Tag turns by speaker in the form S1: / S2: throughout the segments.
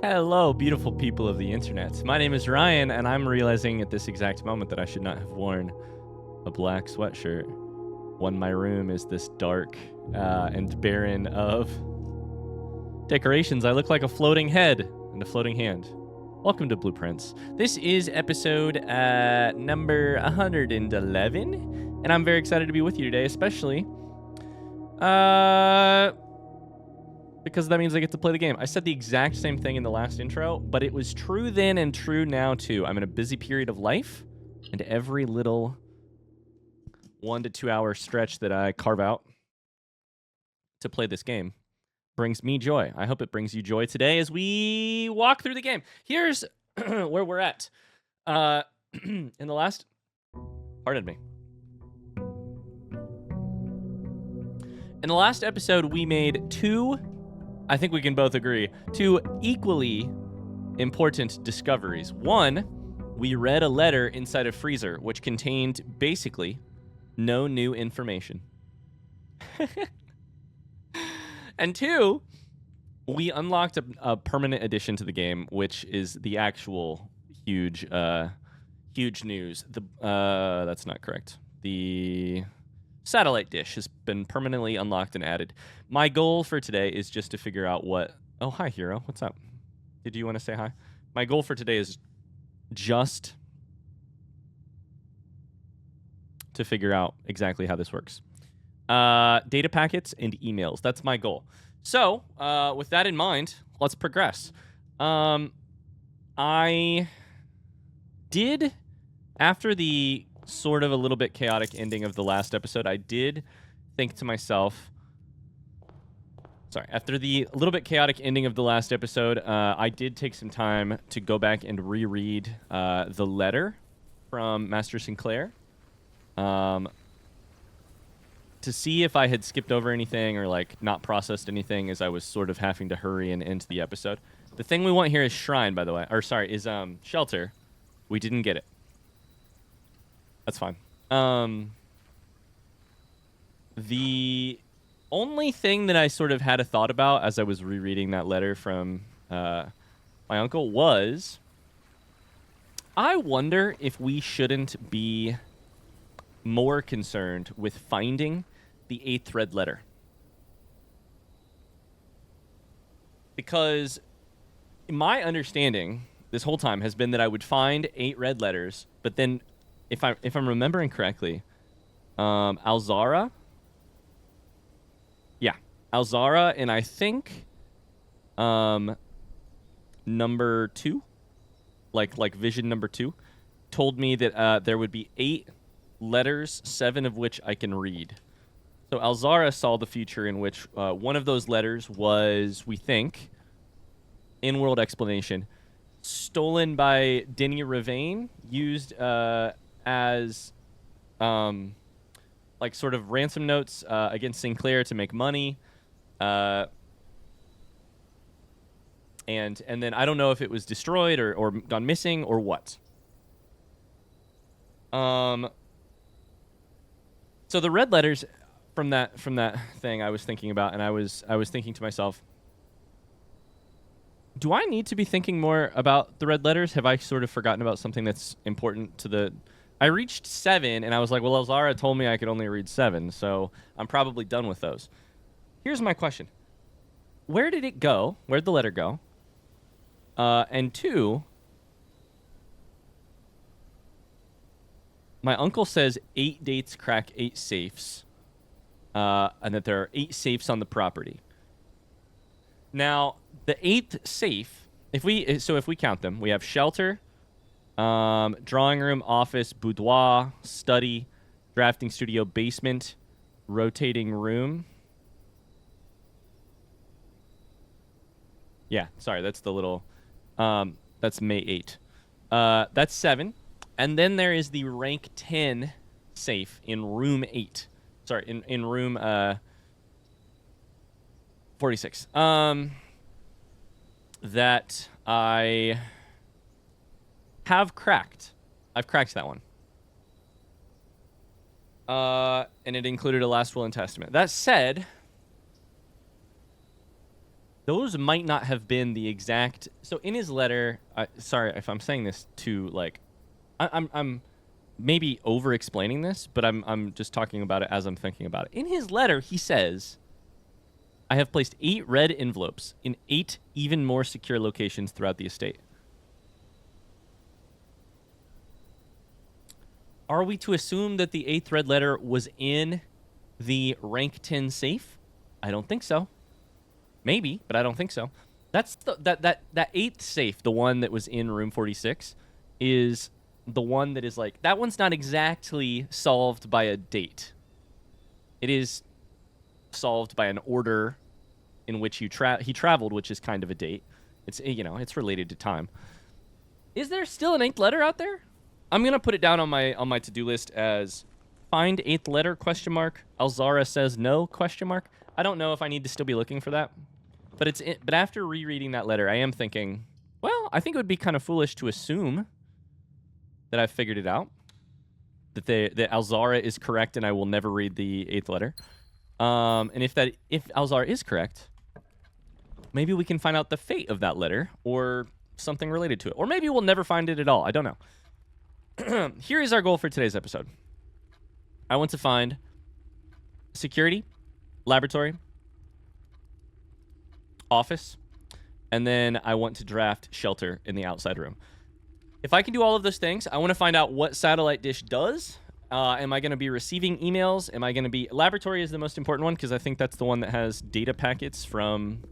S1: Hello, beautiful people of the internet. My name is Ryan, and I'm realizing at this exact moment that I should not have worn a black sweatshirt when my room is this dark and barren of decorations. I look like a floating head and a floating hand. Welcome to Blueprints. This is episode number 111, and I'm very excited to be with you today, especially because that means I get to play the game. I said the exact same thing in the last intro, but it was true then and true now too. I'm in a busy period of life, and every little 1 to 2 hour stretch that I carve out to play this game brings me joy. I hope it brings you joy today as we walk through the game. Here's where we're at. In the last... Pardon me. In the last episode, we made two... I think we can both agree, two equally important discoveries. One, we read a letter inside a freezer, which contained basically no new information. And two, we unlocked a permanent addition to the game, which is the actual huge news. That's not correct. The satellite dish has been permanently unlocked and added. My goal for today is just to figure out what... Oh, hi, Hero. What's up? Did you want to say hi? My goal for today is just to figure out exactly how this works. Data packets and emails. That's my goal. So, with that in mind, let's progress. I did, after the sort of a little bit chaotic ending of the last episode, I did think to myself... Sorry, after the little bit chaotic ending of the last episode, I did take some time to go back and reread the letter from Master Sinclair to see if I had skipped over anything or like not processed anything as I was sort of having to hurry and end the episode. The thing we want here is Shrine, by the way. Or sorry, is Shelter. We didn't get it. That's fine. The only thing that I sort of had a thought about as I was rereading that letter from my uncle was, I wonder if we shouldn't be more concerned with finding the 8th red letter. Because my understanding this whole time has been that I would find 8 red letters, but then if I'm remembering correctly, Alzara, and I think number 2, like vision number 2, told me that there would be 8 letters, 7 of which I can read. So Alzara saw the future in which one of those letters was, we think, in-world explanation, stolen by Denny Ravane, used as like sort of ransom notes against Sinclair to make money. And then I don't know if it was destroyed or gone missing or what. So the red letters from that thing I was thinking about, and I was thinking to myself, do I need to be thinking more about the red letters? Have I sort of forgotten about something that's important to the... I reached 7, and I was like, well, Elzara told me I could only read 7, so I'm probably done with those. Here's my question. Where did it go? Where'd the letter go? And 2, my uncle says 8 dates crack 8 safes, and that there are 8 safes on the property. Now, the 8th safe, if we count them, we have shelter, drawing room, office, boudoir, study, drafting studio, basement, rotating room. Yeah, sorry, that's the little, that's May 8. That's 7. And then there is the rank 10 safe in room 8. Sorry, in room 46. That I have cracked. I've cracked that one. And it included a last will and testament. That said, those might not have been the exact. So in his letter, sorry if I'm saying this too, like, I'm maybe over explaining this, but I'm just talking about it as I'm thinking about it. In his letter, he says, I have placed 8 red envelopes in 8 even more secure locations throughout the estate. Are we to assume that the 8th red letter was in the rank 10 safe? I don't think so. Maybe, but I don't think so. That's that 8th safe, the one that was in room 46, is the one that is like, that one's not exactly solved by a date. It is solved by an order in which he traveled, which is kind of a date. It's, you know, it's related to time. Is there still an 8th letter out there? I'm gonna put it down on my to-do list as find 8th letter ? Alzara says no ? I don't know if I need to still be looking for that, but after rereading that letter, I am thinking, well, I think it would be kind of foolish to assume that I've figured it out, that Alzara is correct, and I will never read the 8th letter. And if Alzara is correct, maybe we can find out the fate of that letter or something related to it, or maybe we'll never find it at all. I don't know. Here is our goal for today's episode. I want to find security, laboratory, office, and then I want to draft shelter in the outside room. If I can do all of those things, I want to find out what satellite dish does. Am I going to be receiving emails? Am I going to be... Laboratory is the most important one because I think that's the one that has data packets from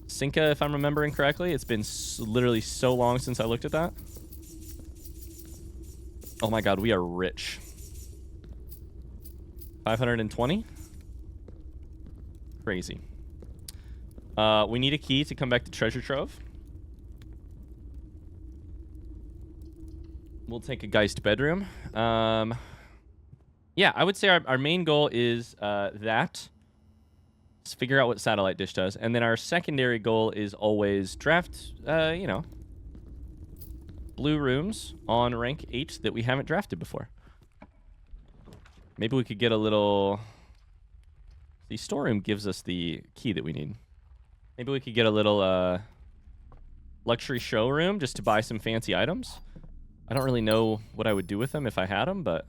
S1: Cinca, if I'm remembering correctly. It's been literally so long since I looked at that. Oh my god, we are rich. 520? Crazy. We need a key to come back to Treasure Trove. We'll take a Geist bedroom. Yeah, I would say our main goal is that. Let's figure out what satellite dish does. And then our secondary goal is always draft, you know, blue rooms on rank 8 that we haven't drafted before. Maybe we could get a little... The storeroom gives us the key that we need. Maybe we could get a little luxury showroom just to buy some fancy items. I don't really know what I would do with them if I had them, but...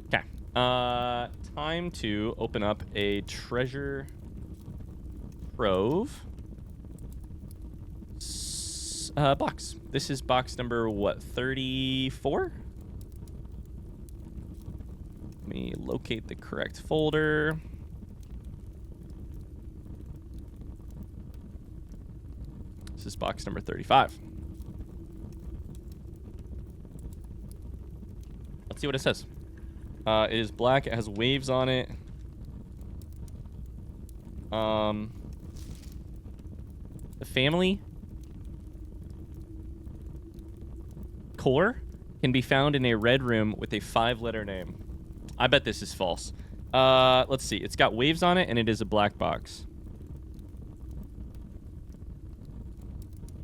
S1: Okay. Time to open up a treasure trove box. This is box number, what, 34? Let me locate the correct folder. This is box number 35. Let's see what it says. It is black. It has waves on it. The family core can be found in a red room with a 5-letter name. I bet this is false. Let's see. It's got waves on it, and it is a black box.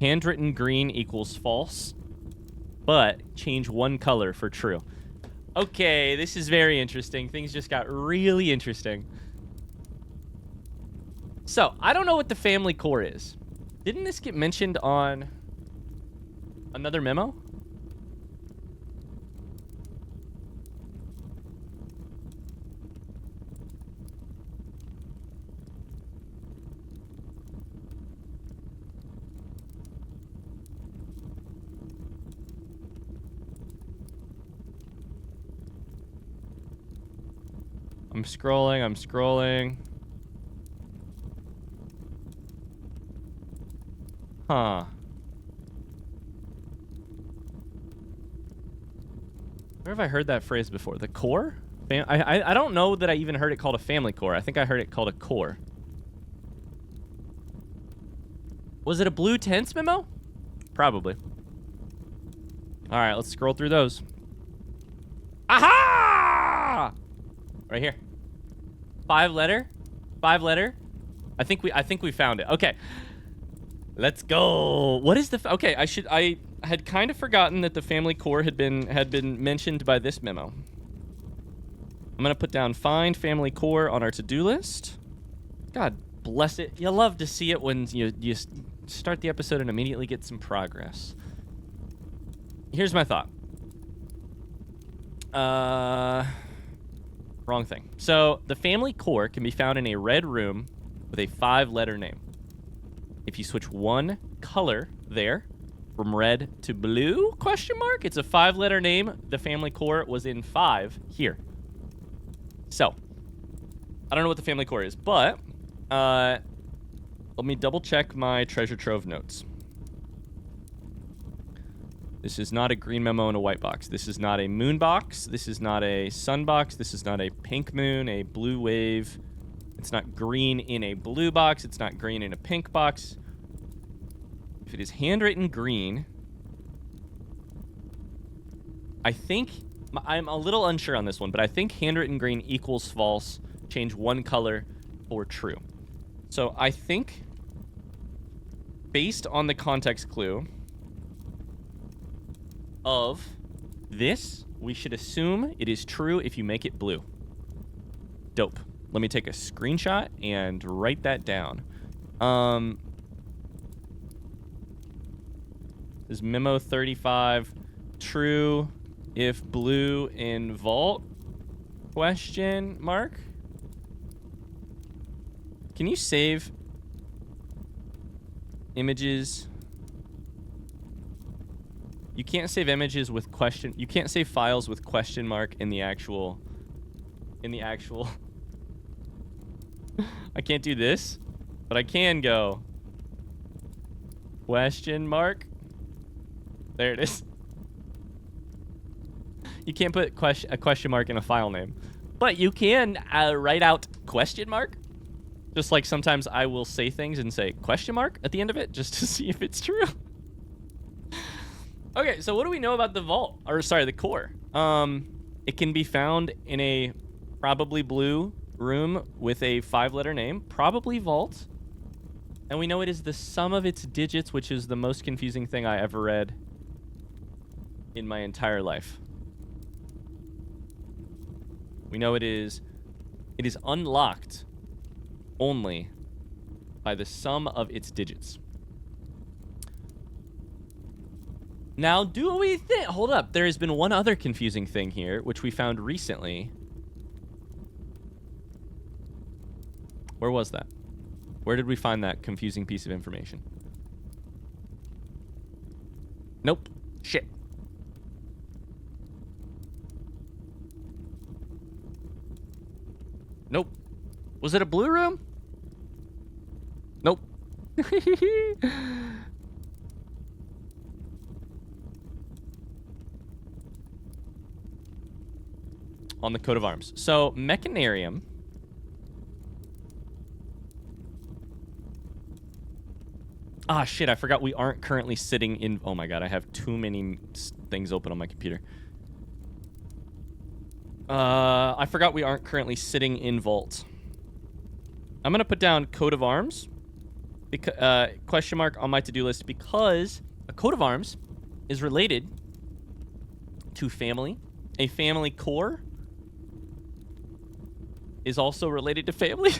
S1: Handwritten green equals false, but change one color for true. Okay, this is very interesting. Things just got really interesting. So, I don't know what the family core is. Didn't this get mentioned on another memo? I'm scrolling. Huh. Where have I heard that phrase before? The core? I don't know that I even heard it called a family core. I think I heard it called a core. Was it a blue tents memo? Probably. All right, let's scroll through those. Aha! Right here. 5-letter. I think we found it. Okay. Let's go. What is the okay, I had kind of forgotten that the family core had been mentioned by this memo. I'm going to put down find family core on our to-do list. God bless it. You love to see it when you start the episode and immediately get some progress. Here's my thought. Wrong thing. So the family core can be found in a red room with a 5-letter name. If you switch one color there from red to blue, question mark, it's a 5-letter name. The family core was in 5 here. So I don't know what the family core is, but let me double check my treasure trove notes. This is not a green memo in a white box. This is not a moon box. This is not a sun box. This is not a pink moon, a blue wave. It's not green in a blue box. It's not green in a pink box. If it is handwritten green, I think, I'm a little unsure on this one, but I think handwritten green equals false. Change one color for true. So I think, based on the context clue of this, we should assume it is true if you make it blue. Dope. Let me take a screenshot and write that down. Is memo 35 true if blue in vault? Question mark? Can you save images? You can't save images with question. You can't save files with question mark in the actual. I can't do this, but I can go question mark. There it is. You can't put a question mark in a file name, but you can write out question mark. Just like sometimes I will say things and say question mark at the end of it just to see if it's true. Okay, so what do we know about the vault? Or sorry, the core. It can be found in a probably blue room with a 5-letter name, probably vault. And we know it is the sum of its digits, which is the most confusing thing I ever read in my entire life. We know it is unlocked only by the sum of its digits. Now, do we think... Hold up. There has been one other confusing thing here, which we found recently. Where was that? Where did we find that confusing piece of information? Nope. Shit. Nope. Was it a blue room? Nope. On the coat of arms. So, Mechanarium. Ah, shit, I forgot we aren't currently sitting in... Oh my god, I have too many things open on my computer. I forgot we aren't currently sitting in vault. I'm going to put down coat of arms. Question mark on my to-do list because a coat of arms is related to family. A family core is also related to family.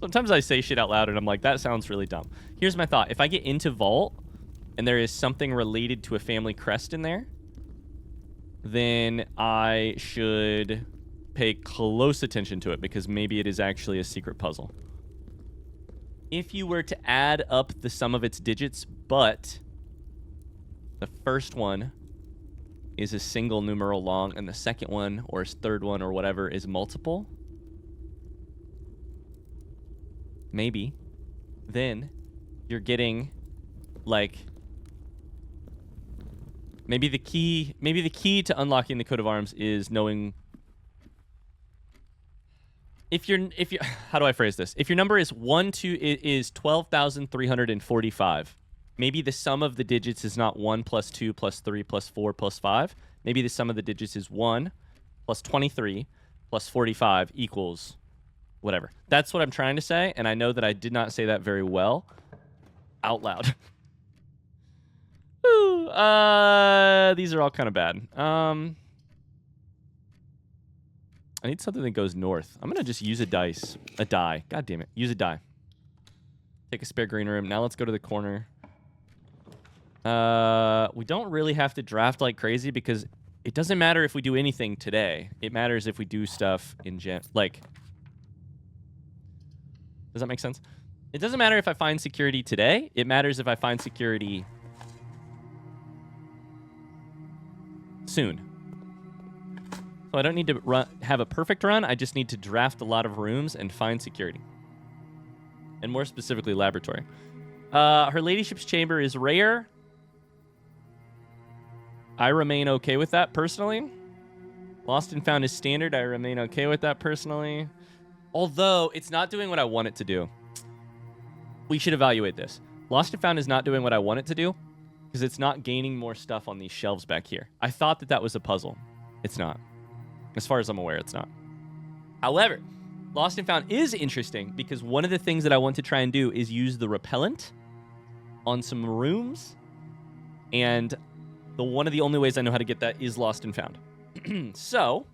S1: Sometimes I say shit out loud and I'm like, that sounds really dumb. Here's my thought. If I get into vault and there is something related to a family crest in there, then I should pay close attention to it because maybe it is actually a secret puzzle. If you were to add up the sum of its digits, but the first one is a single numeral long and the second one or third one or whatever is multiple, maybe then you're getting like maybe the key to unlocking the coat of arms is knowing if you're how do I phrase this? If your number is 12,345, maybe the sum of the digits is not 1 plus 2 plus 3 plus 4 plus 5. Maybe the sum of the digits is 1 plus 23 plus 45 equals whatever. That's what I'm trying to say, and I know that I did not say that very well out loud. Ooh, these are all kind of bad. I need something that goes north. I'm going to just use a dice. A die. God damn it. Use a die. Take a spare green room. Now let's go to the corner. We don't really have to draft like crazy because it doesn't matter if we do anything today. It matters if we do stuff in like... Does that make sense? It doesn't matter if I find security today. It matters if I find security soon. So I don't need to have a perfect run. I just need to draft a lot of rooms and find security. And more specifically, laboratory. Her ladyship's chamber is rare. I remain okay with that, personally. Lost and found is standard. I remain okay with that, personally. Although, it's not doing what I want it to do. We should evaluate this. Lost and found is not doing what I want it to do because it's not gaining more stuff on these shelves back here. I thought that was a puzzle. It's not. As far as I'm aware, it's not. However, Lost and Found is interesting because one of the things that I want to try and do is use the repellent on some rooms. And one of the only ways I know how to get that is Lost and Found. So,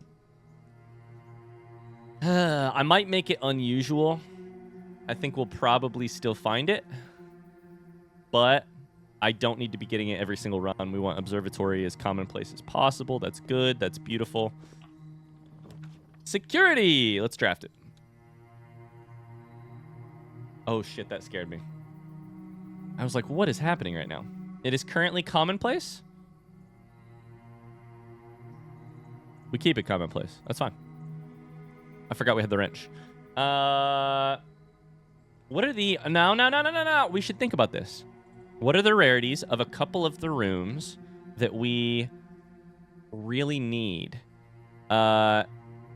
S1: I might make it unusual. I think we'll probably still find it. But I don't need to be getting it every single run. We want observatory as commonplace as possible. That's good. That's beautiful. Security! Let's draft it. Oh shit, that scared me. I was like, what is happening right now? It is currently commonplace. We keep it commonplace. That's fine. I forgot we had the wrench. What are the... No. We should think about this. What are the rarities of a couple of the rooms that we really need?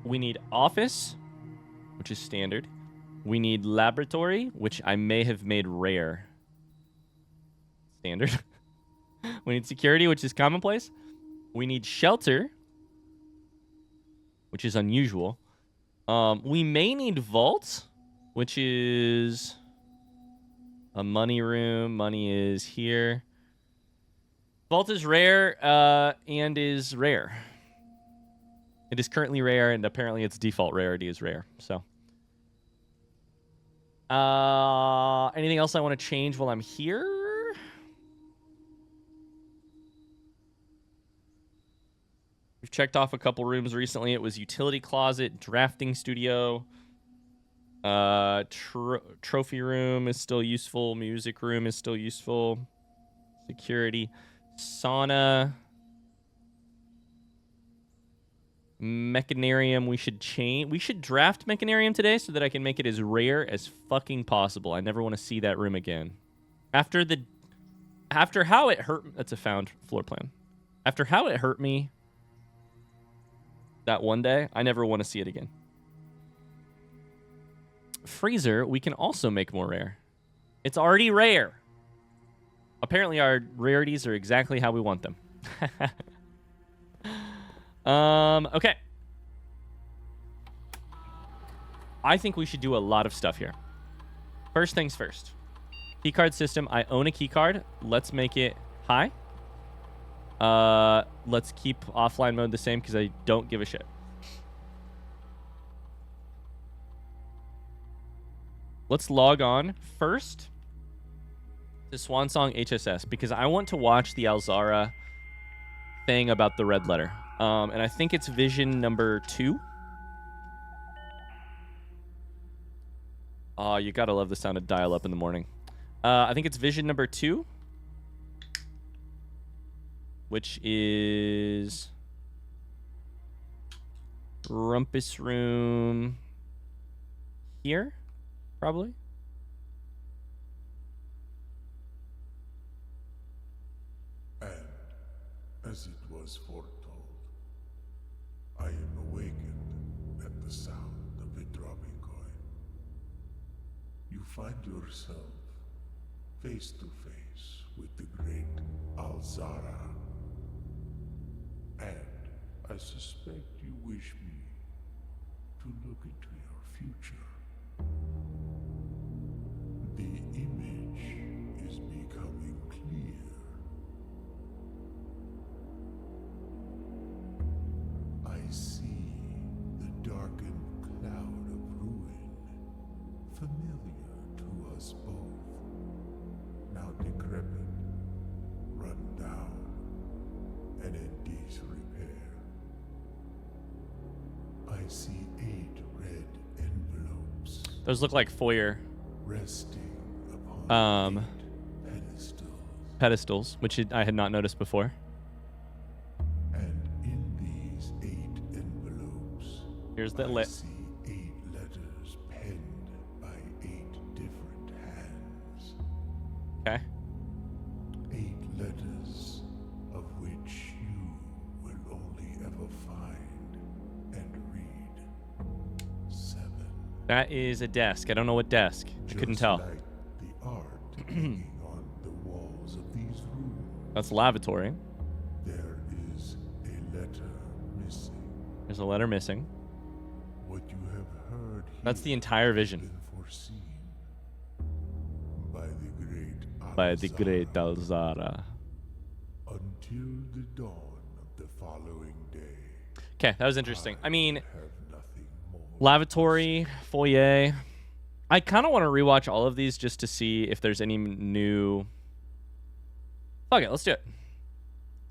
S1: We need office, which is standard. We need laboratory, which I may have made rare. Standard. We need security, which is commonplace. We need shelter, which is unusual. We may need vault, which is a money room. Money is here. Vault is rare and is rare. It is currently rare, and apparently its default rarity is rare. So, anything else I want to change while I'm here? We've checked off a couple rooms recently. It was utility closet, drafting studio, trophy room is still useful, music room is still useful, security, sauna. Mechanarium, we should change. We should draft Mechanarium today so that I can make it as rare as fucking possible. I never want to see that room again. After how it hurt... That's a found floor plan. After how it hurt me that one day, I never want to see it again. Freezer, we can also make more rare. It's already rare. Apparently our rarities are exactly how we want them. Okay. I think we should do a lot of stuff here. First things first. Keycard system. I own a keycard. Let's make it high. Let's keep offline mode the same because I don't give a shit. Let's log on first to Swansong HSS because I want to watch the Alzara thing about the red letter. And I think it's vision number 2. Oh, you gotta love the sound of dial-up in the morning. I think it's vision number 2, which is Rumpus Room here, probably.
S2: And as it was foretold, I am awakened at the sound of a dropping coin. You find yourself face to face with the great Alzara. And I suspect you wish me to look into your future. The image is becoming clear. I see the dark I see 8 red envelopes
S1: Those look like foyer
S2: resting upon 8
S1: pedestals, which I had not noticed before.
S2: And in these 8 envelopes,
S1: Here's the
S2: I see 8 letters penned by 8 different hands.
S1: Okay.
S2: 8 letters of which you will only ever find and read 7.
S1: That is a desk. I don't know what desk. I couldn't tell.
S2: Like the art hanging on the walls of these rooms.
S1: That's lavatory.
S2: There is a letter missing.
S1: There's a letter missing.
S2: What you have heard here
S1: That's the entire
S2: has
S1: vision.
S2: been foreseen by
S1: By the great Alzara.
S2: until the dawn of the following day.
S1: Okay, that was interesting. I mean,
S2: have nothing more.
S1: lavatory, foyer. I kind of want to rewatch all of these just to see if there's any new... Fuck it, let's do it.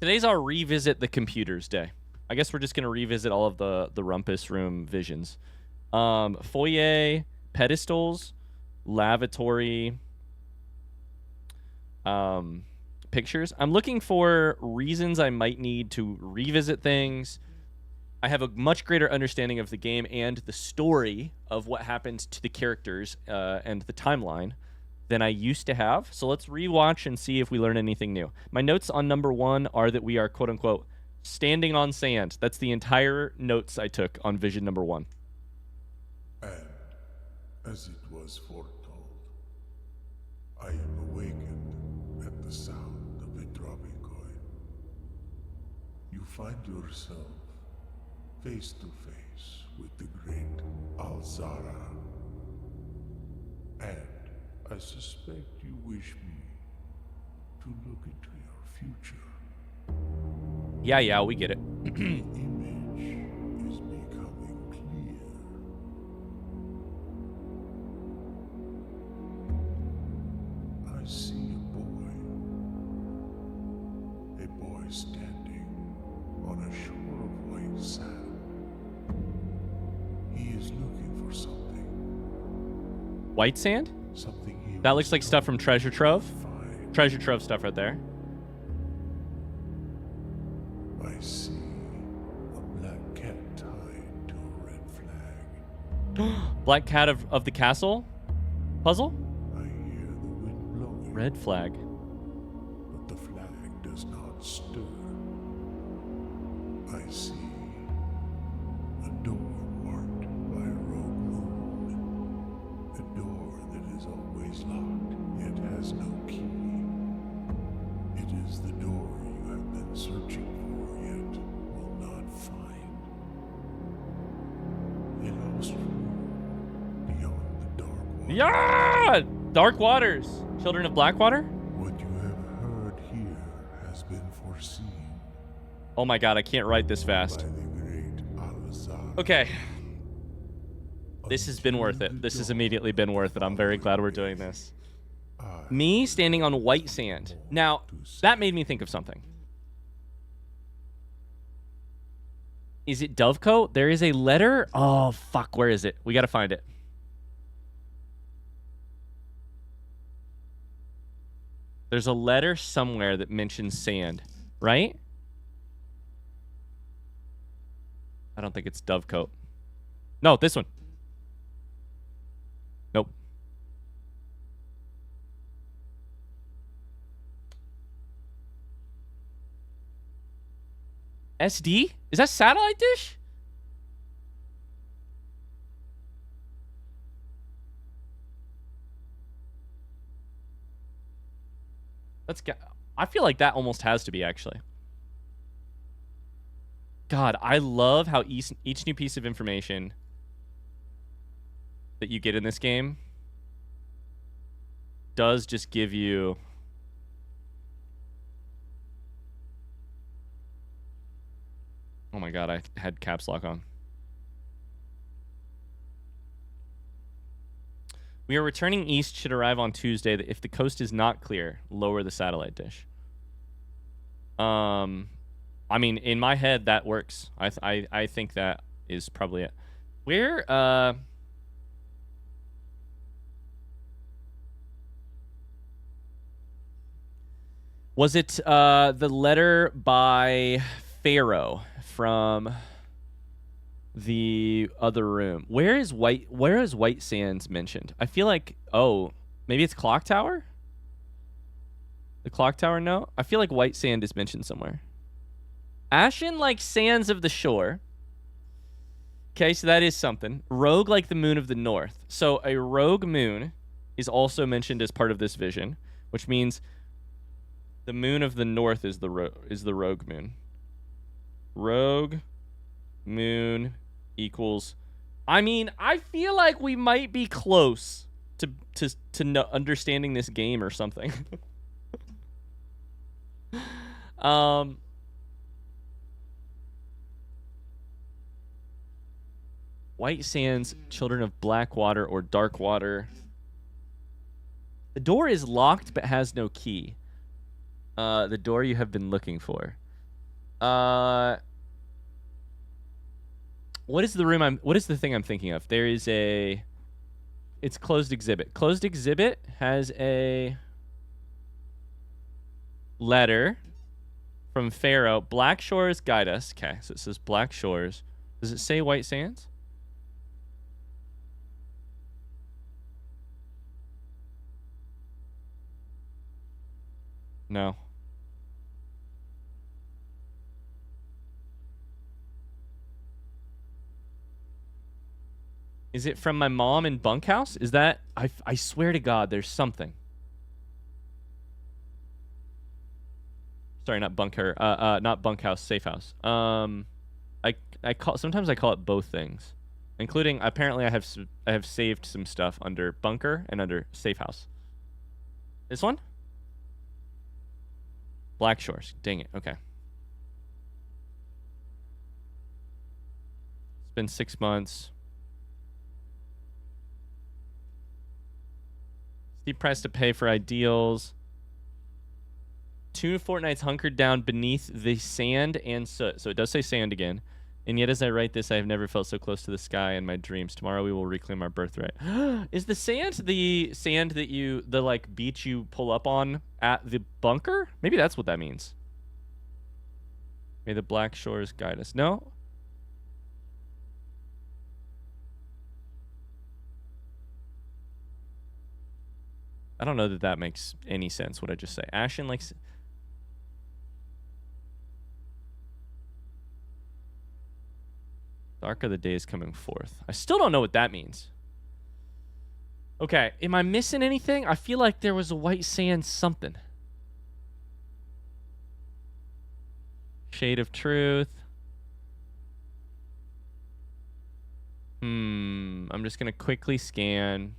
S1: Today's our revisit the computers day. I guess we're just going to revisit all of the rumpus room visions. Foyer, pedestals, lavatory, pictures. I'm looking for reasons I might need to revisit things. I have a much greater understanding of the game and the story of what happened to the characters and the timeline than I used to have. So let's rewatch and see if we learn anything new. My notes on number 1 are that we are, quote unquote, standing on sand. That's the entire notes I took on vision number 1.
S2: And as it was foretold, I am awakened at the sound of a dropping coin. You find yourself face to face with the great Alzara. And I suspect you wish me to look into your future.
S1: Yeah, we get it.
S2: The image is becoming clear. I see a boy standing on a shore of white sand. He is looking for something.
S1: White sand?
S2: Something he
S1: That
S2: was
S1: looks like stuff from Treasure Trove.
S2: find.
S1: Treasure Trove stuff right there.
S2: I see a black cat tied to a red flag.
S1: Black cat of the castle puzzle?
S2: I hear the wind blowing,
S1: Red flag.
S2: but the flag does not stir. I see a door marked by a rogue moon. A door that is always locked, yet has no key. It is the door you have been searching for, yet will not find. A lost room beyond the dark water.
S1: Yeah! Dark Waters. Children of Blackwater?
S2: What you have heard here has been foreseen
S1: Oh my god, I can't write this
S2: by
S1: fast.
S2: the great Al-Azhar.
S1: Okay. This has been worth it. This has immediately been worth it. I'm very glad we're doing this. Me standing on white sand. Now, that made me think of something. Is it Dovecote? There is a letter? Oh, fuck. Where is it? We got to find it. There's a letter somewhere that mentions sand, right? I don't think it's Dovecote. No, this one. Nope. SD? Is that satellite dish? I feel like that almost has to be, actually. God, I love how each new piece of information that you get in this game does just give you... Oh my god, I had caps lock on. We are returning east, should arrive on Tuesday. If the coast is not clear, lower the satellite dish. I mean, in my head, that works. I think that is probably it. Where, was it the letter by Pharaoh from the other room? Where is White Sands mentioned? I feel like, oh, maybe it's Clock Tower? The Clock Tower, no? I feel like White Sand is mentioned somewhere. Ashen like sands of the shore. Okay, so that is something. Rogue like the moon of the north. So a rogue moon is also mentioned as part of this vision, which means the moon of the north is the rogue moon. Rogue moon equals. I mean, I feel like we might be close to understanding this game or something. White Sands, Children of Black Water or Dark Water. The door is locked but has no key. The door you have been looking for. What is the room what is the thing I'm thinking of? There is a... It's closed exhibit. Closed exhibit has a letter from Pharaoh. Black Shores guide us. Okay, so it says Black Shores. Does it say White Sands? No. Is it from my mom in bunkhouse? Is that... I swear to God, there's something. Sorry, not bunker. Not bunkhouse, safe house. Sometimes I call it both things, including apparently I have saved some stuff under bunker and under safe house. This one? Black Shores. Dang it. Okay. It's been 6 months. Steep price to pay for ideals. 2 fortnights hunkered down beneath the sand and soot. So it does say sand again. And yet as I write this, I have never felt so close to the sky in my dreams. Tomorrow we will reclaim our birthright. Is the sand that the like beach you pull up on at the bunker? Maybe that's what that means. May the Black Shores guide us. No? I don't know that that makes any sense, what I just say. Ashen like... Dark are the days coming forth. I still don't know what that means. Okay, am I missing anything? I feel like there was a White Sand something. Shade of Truth. I'm just going to quickly scan.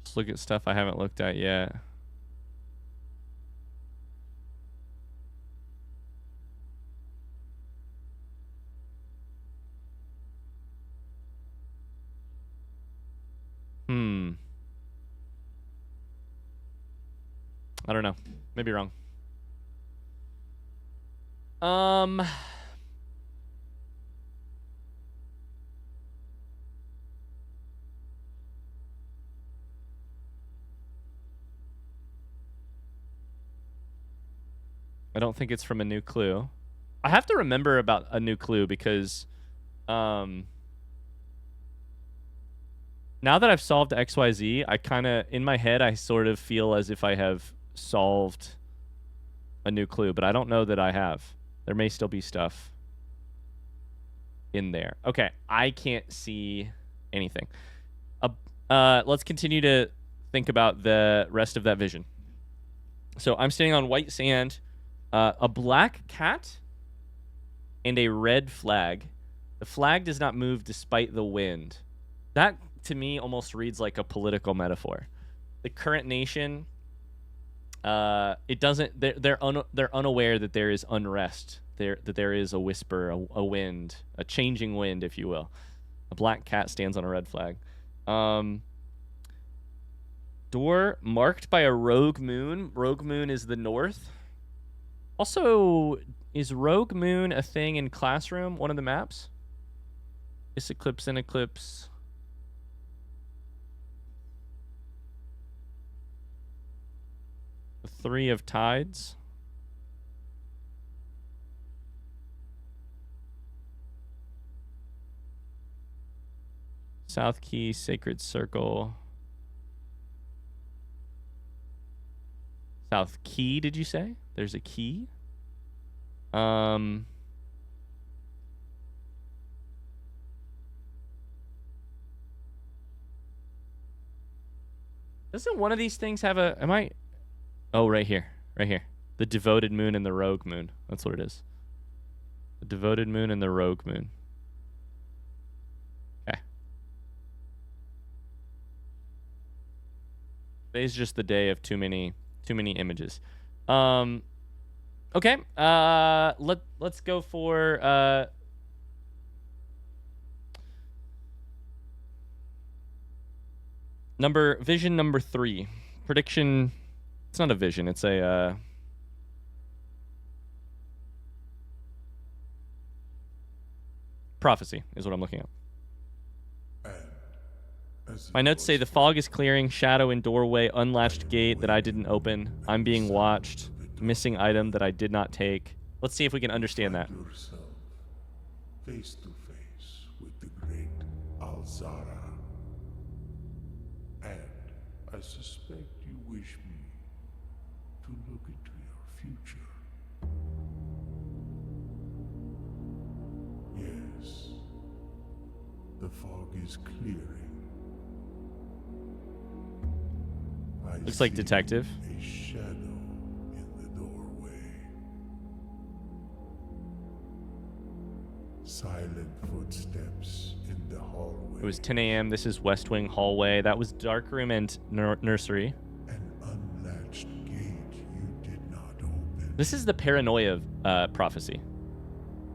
S1: Just look at stuff I haven't looked at yet. I don't know. Maybe wrong. I don't think it's from a new clue. I have to remember about a new clue because now that I've solved XYZ, I kind of, in my head, I sort of feel as if I have solved a new clue, but I don't know that I have. There may still be stuff in there. Okay, I can't see anything. Let's continue to think about the rest of that vision. So I'm standing on white sand, a black cat, and a red flag. The flag does not move despite the wind. That, to me, almost reads like a political metaphor. The current nation, it doesn't. They're unaware that there is unrest there is a whisper, a wind, a changing wind, if you will. A black cat stands on a red flag. Door marked by a rogue moon. Rogue moon is the north. Also, is rogue moon a thing in Classroom, one of the maps? Is eclipse and eclipse. The Three of Tides. South Key, Sacred Circle. South Key, did you say? There's a key? Doesn't one of these things have a... Am I... Oh, right here. Right here. The devoted moon and the rogue moon. That's what it is. The devoted moon and the rogue moon. Okay. Today's just the day of too many images. Okay. Let's go for vision number 3. Prediction. It's not a vision, it's a prophecy is what I'm looking at. My notes say the fog is clearing, shadow in doorway, unlatched gate that I didn't open, I'm being watched, missing item that I did not take. Let's see if we can understand that.
S2: Yourself face to face with the great Alzara. And I suspect you wish me to look into your future. Yes, the fog is clearing. I
S1: Looks like
S2: see
S1: detective.
S2: a shadow in the doorway. Silent footsteps in the hallway.
S1: It was 10 a.m. This is West Wing hallway. That was dark room and nursery.
S2: An unlatched gate you did not open.
S1: This is the paranoia prophecy.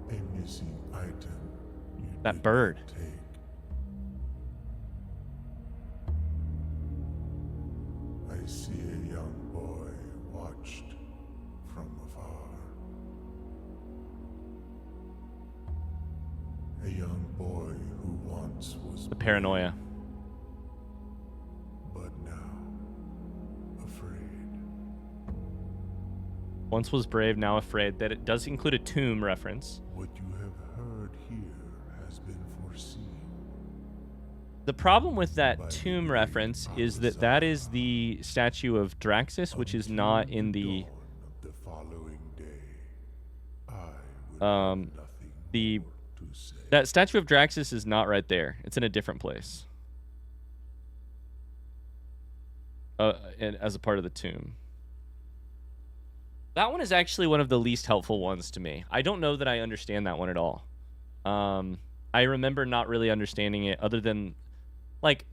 S2: A missing item you
S1: That
S2: did
S1: bird.
S2: not take. I see a young boy watched from afar. A young boy who once was
S1: The paranoia.
S2: but now afraid.
S1: Once was brave, now afraid. That it does include a tomb reference.
S2: What you have heard here has been foreseen.
S1: The problem with that tomb reference is that that is the statue of Draxus, which is not in the
S2: Dawn of the following day, I will have nothing
S1: the
S2: more to say.
S1: that statue of Draxus is not right there. It's in a different place. And as a part of the tomb. That one is actually one of the least helpful ones to me. I don't know that I understand that one at all. I remember not really understanding it other than, like,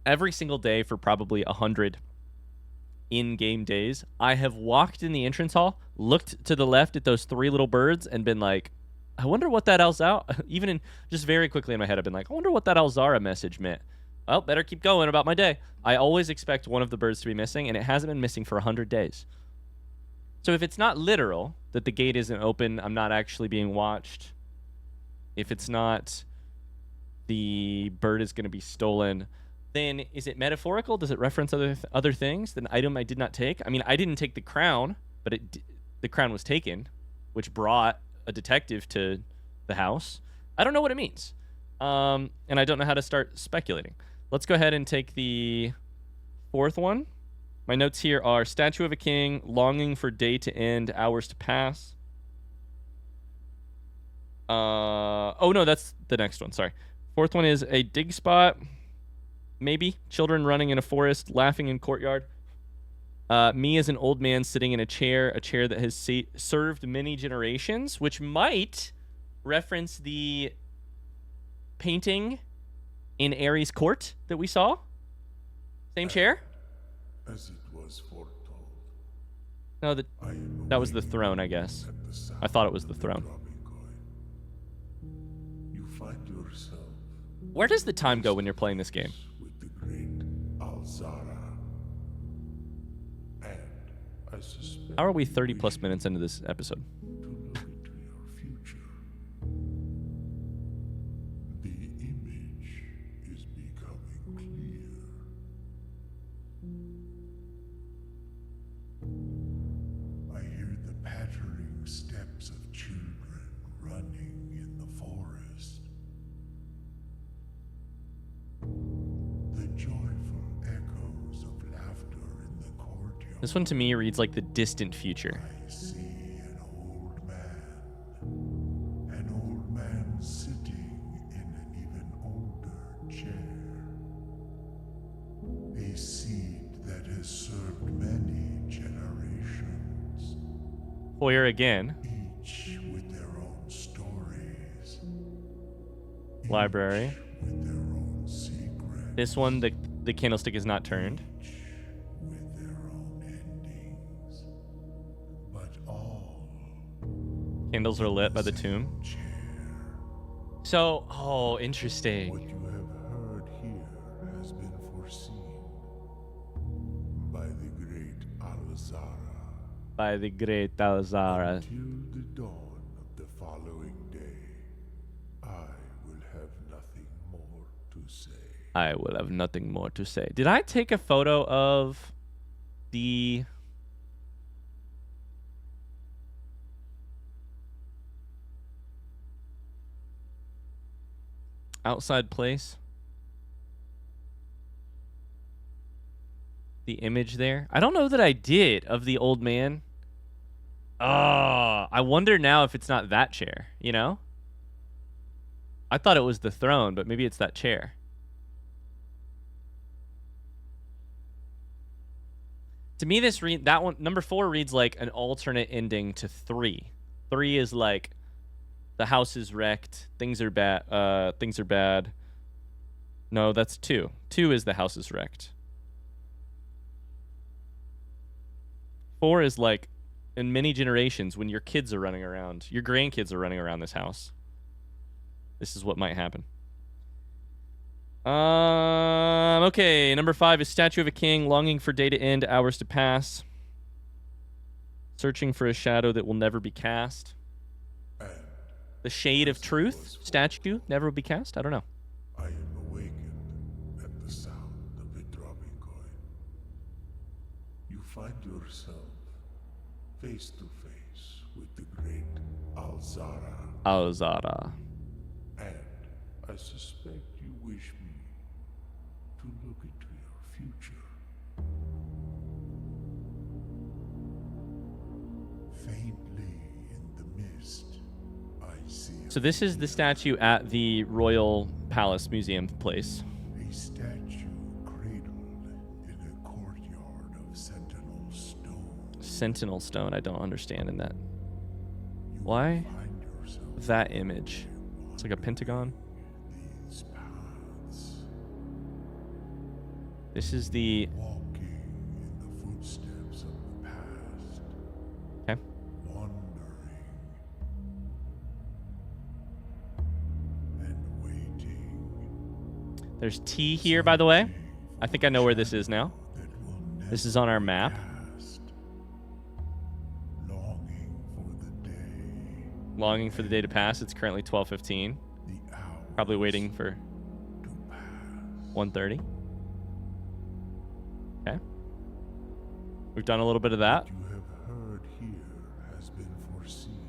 S1: every single day for probably 100 in-game days, I have walked in the entrance hall, looked to the left at those 3 little birds, and been like, I wonder what that Alzara, even in, just very quickly in my head, I've been like, I wonder what that Alzara message meant. Well, better keep going about my day. I always expect one of the birds to be missing, and it hasn't been missing for 100 days. So if it's not literal, that the gate isn't open, I'm not actually being watched, if it's not the bird is going to be stolen, then is it metaphorical? Does it reference other things? An item I did not take? I mean, I didn't take the crown, but the crown was taken, which brought a detective to the house. I don't know what it means. And I don't know how to start speculating. Let's go ahead and take the 4th one. My notes here are statue of a king, longing for day to end, hours to pass. Oh no, that's the next one. Sorry. 4th one is a dig spot. Maybe children running in a forest, laughing in courtyard. Me as an old man sitting in a chair that has served many generations, which might reference the painting in Ares' court that we saw. Same chair.
S2: As it was foretold,
S1: No,
S2: I am
S1: that was the
S2: awakened
S1: throne, I guess.
S2: at the sound
S1: I thought it was
S2: of
S1: the throne.
S2: dropping coin. You find yourself
S1: Where does the time go when you're playing this game?
S2: with the great Alzara. And I suspect
S1: How are we
S2: you
S1: 30
S2: wish
S1: plus minutes into this episode?
S2: to look into your future. The image is becoming clear. I hear the pattering steps of children running in the forest. The joyful echoes of laughter in the courtyard.
S1: This one to me reads like the distant future.
S2: I see an old man sitting in an even older chair. A seed that has served many generations,
S1: Foyer again.
S2: each with their own stories,
S1: Library.
S2: each with their own secrets,
S1: This one, the candlestick is not turned.
S2: each with their own endings, but all
S1: Candles are lit by the tomb.
S2: chair.
S1: So, oh, interesting.
S2: What you have heard here has been foreseen by the great Alzara.
S1: By the great Alzara.
S2: Till the dawn of the following day, I will have nothing more to say.
S1: I will have nothing more to say. Did I take a photo of the... outside place? The image there? I don't know that I did of the old man. I wonder now if it's not that chair, you know? I thought it was the throne, but maybe it's that chair. To me, that one, number 4 reads like an alternate ending to 3. 3 is like the house is wrecked, things are bad, things are bad. No, that's 2. 2 is the house is wrecked. 4 is like in many generations when your kids are running around, your grandkids are running around this house. This is what might happen. Okay, number 5 is statue of a king, longing for day to end, hours to pass. Searching for a shadow that will never be cast.
S2: And
S1: The shade of truth, statue, never will be cast? I don't know.
S2: I am awakened at the sound of a dropping coin. You find yourself face to face with the great Alzara.
S1: Alzara.
S2: And I suspect you wish me to look into your future. Faintly in the mist, I see
S1: So this is the statue at the Royal Palace Museum place.
S2: a statue cradled in a courtyard of sentinel stone.
S1: Sentinel stone, I don't understand in that.
S2: You
S1: Why?
S2: find yourself
S1: That image. It's like a pentagon.
S2: these paths,
S1: This is the...
S2: walking in the footsteps of the past,
S1: Okay.
S2: wandering and waiting.
S1: There's tea here, by the way. I think I know where this is now.
S2: That will never
S1: This is on our map.
S2: past, longing for the day,
S1: Longing for the day to pass. It's currently 12:15.
S2: the hours
S1: Probably waiting for
S2: to pass.
S1: 1:30. Okay. We've done a little bit of that.
S2: What you have heard here has been foreseen.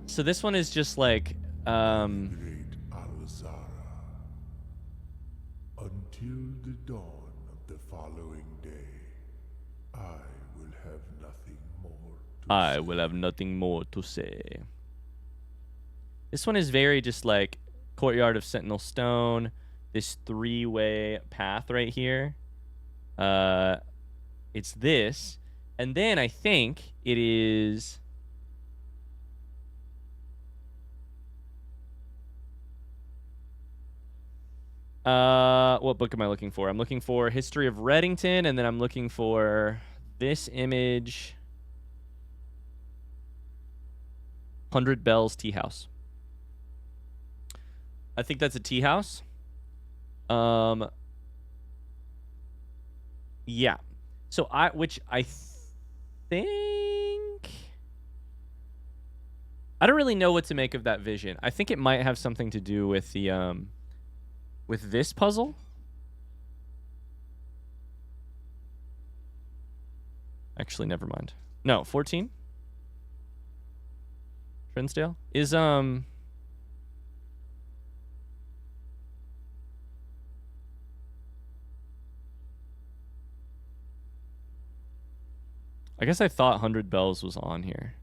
S1: So this one is just like,
S2: Great Alzara. Until the dawn of the following day, I will have nothing more to
S1: I
S2: say.
S1: will have nothing more to say. This one is very just like courtyard of Sentinel Stone. This 3-way path right here. It's this. And then I think it is... what book am I looking for? I'm looking for History of Reddington, and then I'm looking for this image. 100 Bells Tea House. I think that's a tea house. Yeah. So which I think, I don't really know what to make of that vision. I think it might have something to do with the with this puzzle. Actually, never mind. No, 14. Trinsdale is I guess I thought 100 Bells was on here,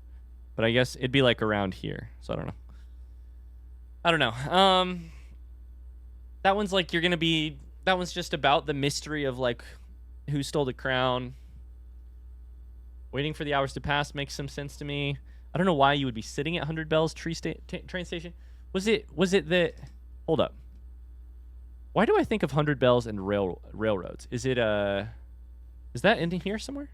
S1: but I guess it'd be like around here. So I don't know. I don't know. That one's like that one's just about the mystery of like who stole the crown. Waiting for the hours to pass makes some sense to me. I don't know why you would be sitting at 100 Bells train station. Was it that? Hold up. Why do I think of 100 Bells and railroads? Is it is that in here somewhere?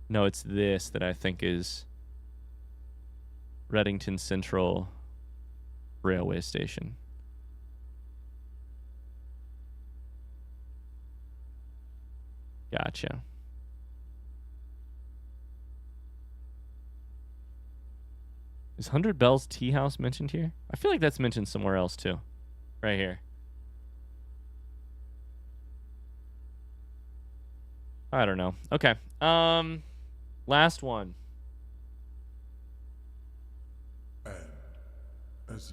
S1: No, it's this that I think is Reddington Central Railway Station. Gotcha. Is 100 Bells Tea House mentioned here? I feel like that's mentioned somewhere else too. Right here. I don't know. Okay. Last one.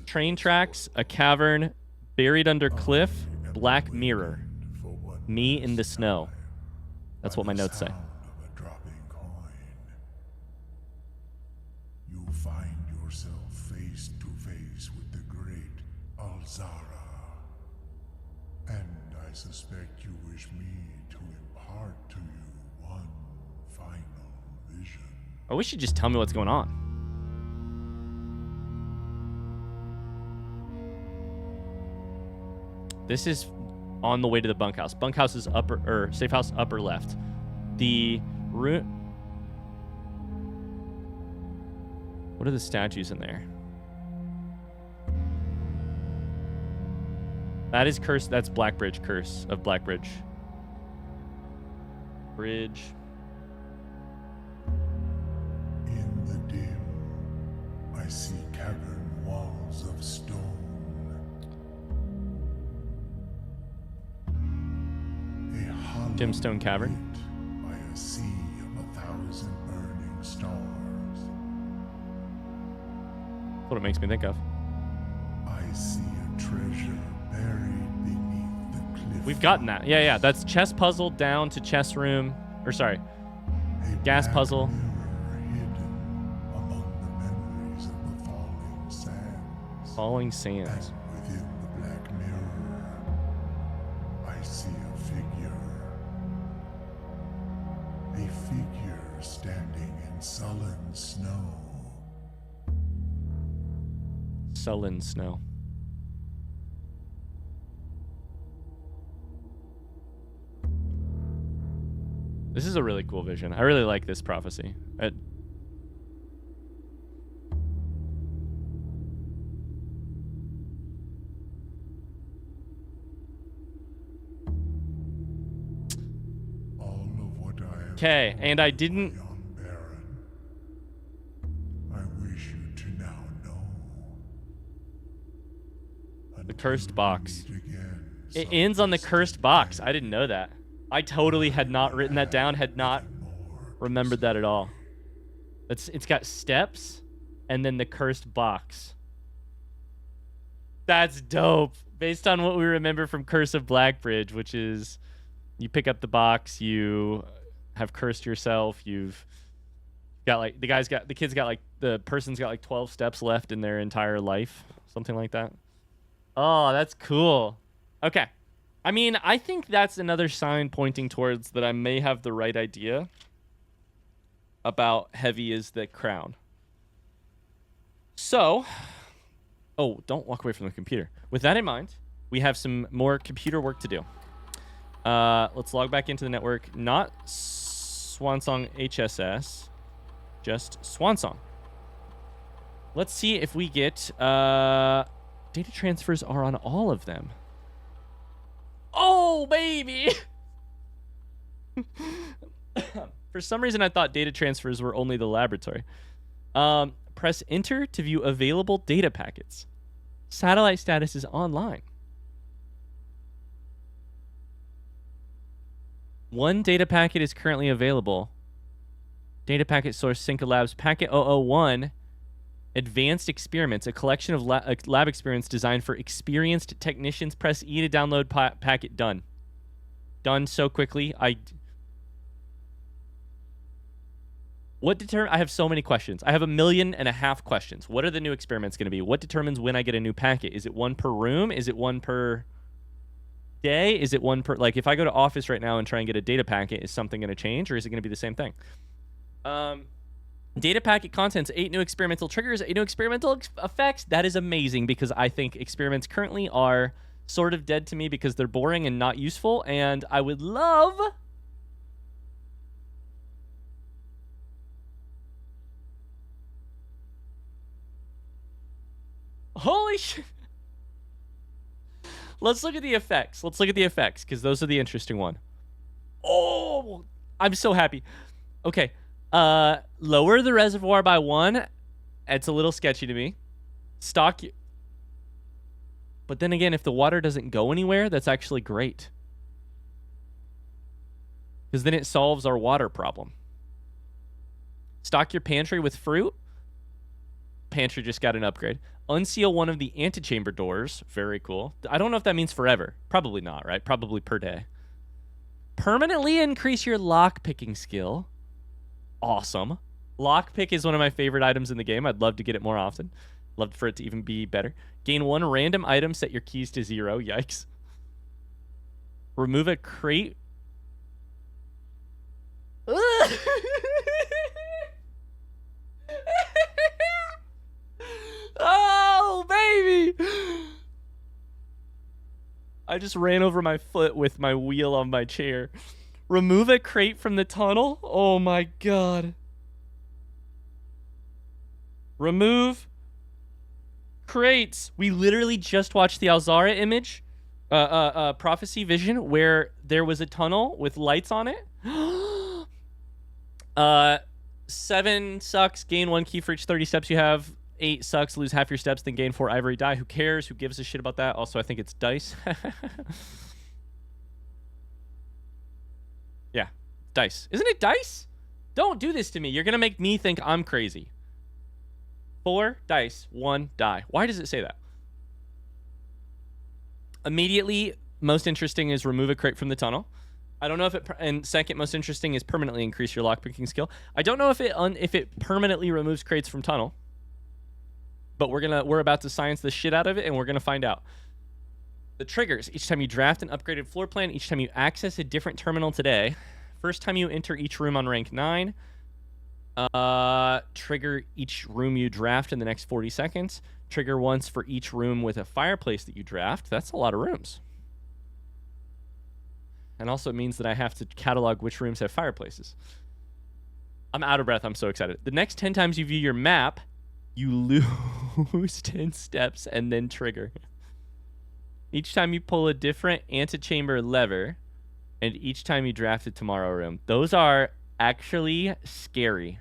S1: Train tracks, a cavern, buried under cliff, black mirror, me in the snow. That's what my notes say.
S2: You find yourself face to face with the great Alzara. And I suspect you wish me to impart to you one final vision.
S1: I wish you'd just tell me what's going on. This is on the way to the bunkhouse. Bunkhouse is upper, or safe house upper left. The room. What are the statues in there? That is curse. That's Blackbridge. Curse of Blackbridge. Bridge.
S2: In the dim, I see cavern walls of stone. A hollow
S1: Gemstone Cavern.
S2: lit by a sea of 1,000 burning stars.
S1: That's what it makes me think of.
S2: I see a treasure buried beneath the cliff.
S1: We've gotten that. Yeah, yeah. That's chess puzzle down to chess room. Or sorry,
S2: A
S1: gas
S2: black
S1: puzzle.
S2: mirror hidden among the memories of the falling sands.
S1: Falling sands.
S2: And within the black mirror, I see a figure. A figure standing in sullen snow.
S1: Sullen snow. This is a really cool vision. I really like this prophecy.
S2: All of what I have
S1: Okay,
S2: told
S1: and I
S2: you,
S1: didn't.
S2: young Baron, I wish you to now know.
S1: The cursed box.
S2: Until we meet again
S1: It ends on the
S2: some
S1: cursed
S2: distant
S1: box.
S2: time.
S1: I didn't know that. I totally had not written that down, had not remembered that at all. It's got steps and then the cursed box. That's dope. Based on what we remember from Curse of Blackbridge, which is you pick up the box, you have cursed yourself, you've got like the person's got like 12 steps left in their entire life, something like that. Oh, that's cool. Okay. I mean, I think that's another sign pointing towards that I may have the right idea about heavy is the crown. So, oh, don't walk away from the computer. With that in mind, We have some more computer work to do. Let's log back into the network. Not Swansong HSS, just Swansong. Let's see if we get data transfers are on all of them. Oh, baby! For some reason, I thought data transfers were only the laboratory. Press enter to view available data packets. Satellite status is online. One data packet is currently available. Data packet source Cinca Labs packet 001. Advanced experiments, a collection of lab experiments designed for experienced technicians. Press E to download packet. Done. Done so quickly. I have so many questions. I have 1.5 million questions. What are the new experiments going to be? What determines when I get a new packet? Is it one per room? Is it one per day? Is it one per... Like, if I go to office right now and try and get a data packet, is something going to change, or is it going to be the same thing? Data packet contents, 8 new experimental triggers, 8 new experimental effects. That is amazing, because I think experiments currently are sort of dead to me because they're boring and not useful, and I would love... Holy shit. Let's look at the effects. Let's look at the effects, because those are the interesting one. Oh, I'm so happy. Okay. Lower the reservoir by 1. It's a little sketchy to me. Stock. But then again, if the water doesn't go anywhere, that's actually great. Because then it solves our water problem. Stock your pantry with fruit. Pantry just got an upgrade. Unseal one of the antechamber doors. Very cool. I don't know if that means forever. Probably not, right? Probably per day. Permanently increase your lockpicking skill. Awesome. Lockpick is one of my favorite items in the game. I'd love to get it more often. Love for it to even be better. Gain 1 random item. Set your keys to 0. Yikes. Remove a crate. Oh, baby! I just ran over my foot with my wheel on my chair. Remove a crate from the tunnel? Oh my god. Remove crates. We literally just watched the Alzara image, prophecy vision, where there was a tunnel with lights on it. 7 sucks. Gain 1 key for each 30 steps you have. 8 sucks. Lose half your steps, then gain 4 ivory die. Who cares? Who gives a shit about that? Also, I think it's dice. Yeah, dice. Isn't it dice? Don't do this to me. You're going to make me think I'm crazy. 4 dice, 1 die. Why does it say that? Immediately, most interesting is remove a crate from the tunnel. I don't know if it... And second most interesting is permanently increase your lockpicking skill. I don't know if it permanently removes crates from tunnel. But we're about to science the shit out of it, and we're gonna find out. The triggers. Each time you draft an upgraded floor plan, each time you access a different terminal today, first time you enter each room on rank 9, trigger each room you draft in the next 40 seconds. Trigger once for each room with a fireplace that you draft. That's a lot of rooms. And also it means that I have to catalog which rooms have fireplaces. I'm out of breath. I'm so excited. The next 10 times you view your map, you lose 10 steps and then trigger. Each time you pull a different antechamber lever, and each time you draft a tomorrow room. Those are actually scary.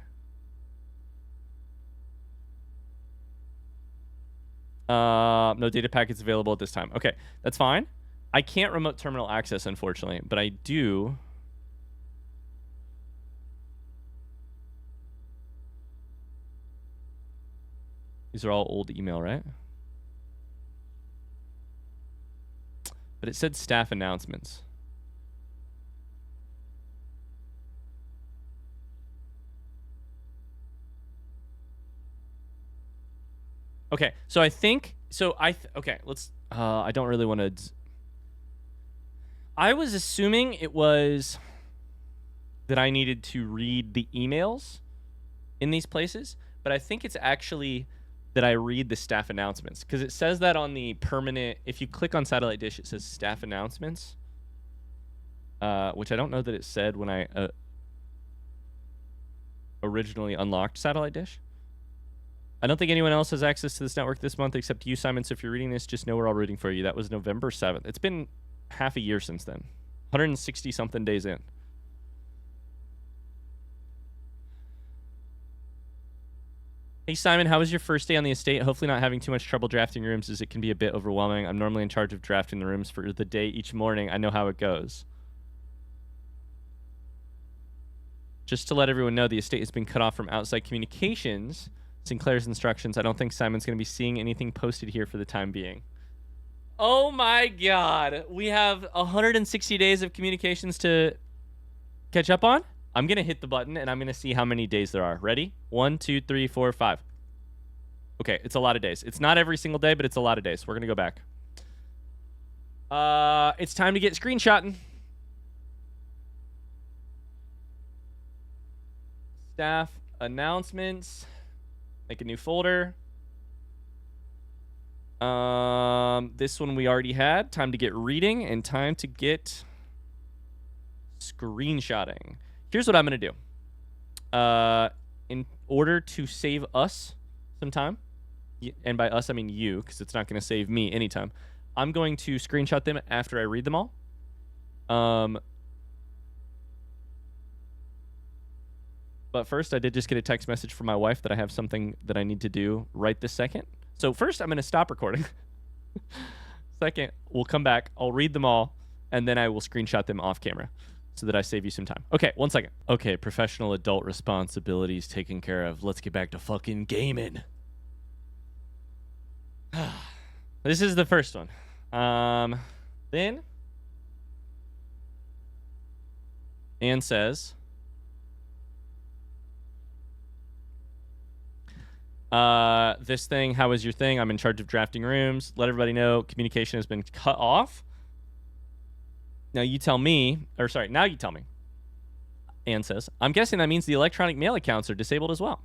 S1: No data packets available at this time. Okay, that's fine. I can't remote terminal access, unfortunately, but I do... These are all old email, right? But it said staff announcements. Okay, so I think... okay, let's... I don't really want to... I was assuming it was that I needed to read the emails in these places, but I think it's actually that I read the staff announcements, because it says that on the permanent. If you click on Satellite Dish, it says staff announcements, which I don't know that it said when I originally unlocked Satellite Dish. I don't think anyone else has access to this network this month except you, Simon. So if you're reading this, just know we're all rooting for you. That was November 7th. It's been half a year since then. 160 something days in. Hey Simon, how was your first day on the estate? Hopefully not having too much trouble drafting rooms, as it can be a bit overwhelming. I'm normally in charge of drafting the rooms for the day each morning. I know how it goes. Just to let everyone know, the estate has been cut off from outside communications. Sinclair's instructions. I don't think Simon's going to be seeing anything posted here for the time being. Oh my god. We have 160 days of communications to catch up on. I'm going to hit the button and I'm going to see how many days there are. Ready? 1, 2, 3, 4, 5. Okay, it's a lot of days. It's not every single day, but it's a lot of days. We're going to go back. It's time to get screenshotting. Staff announcements. Make a new folder. This one we already had. Time to get reading and time to get screenshotting. Here's what I'm going to do. In order to save us some time, and by us I mean you, because it's not going to save me anytime, I'm going to screenshot them after I read them all. But first, I did just get a text message from my wife that I have something that I need to do right this second. So first, I'm going to stop recording. Second, we'll come back. I'll read them all, and then I will screenshot them off camera so that I save you some time. Okay, 1 second. Okay, professional adult responsibilities taken care of. Let's get back to fucking gaming. This is the first one. Then Anne says, this thing, how is your thing? I'm in charge of drafting rooms. Let everybody know communication has been cut off. Now you tell me, or sorry, now you tell me. Anne says, I'm guessing that means the electronic mail accounts are disabled as well.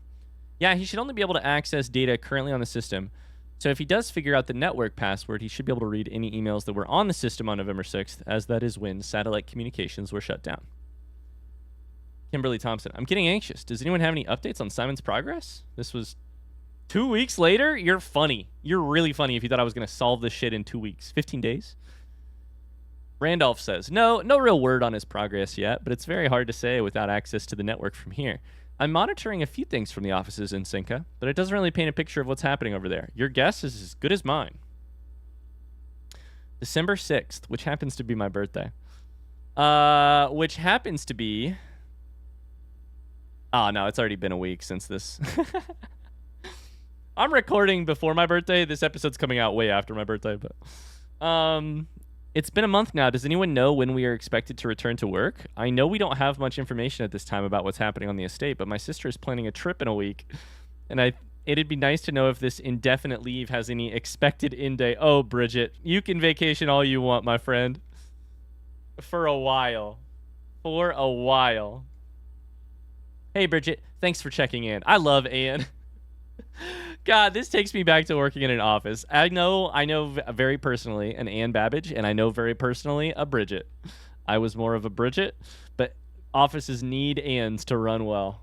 S1: Yeah, he should only be able to access data currently on the system. So if he does figure out the network password, he should be able to read any emails that were on the system on November 6th, as that is when satellite communications were shut down. Kimberly Thompson, I'm getting anxious. Does anyone have any updates on Simon's progress? This was 2 weeks later? You're funny. You're really funny if you thought I was going to solve this shit in 2 weeks. 15 days? Randolph says, no real word on his progress yet, but it's very hard to say without access to the network from here. I'm monitoring a few things from the offices in Cinca, but it doesn't really paint a picture of what's happening over there. Your guess is as good as mine. December 6th, which happens to be my birthday. Which happens to be... Oh, no, it's already been a week since this... I'm recording before my birthday. This episode's coming out way after my birthday, but... It's been a month now. Does anyone know when we are expected to return to work? I know we don't have much information at this time about what's happening on the estate, but my sister is planning a trip in a week, and it'd be nice to know if this indefinite leave has any expected end date. Oh, Bridget, you can vacation all you want, my friend. For a while. For a while. Hey, Bridget, thanks for checking in. I love Anne. God, this takes me back to working in an office. I know very personally an Ann Babbage, and I know very personally a Bridget. I was more of a Bridget, but offices need Anns to run well.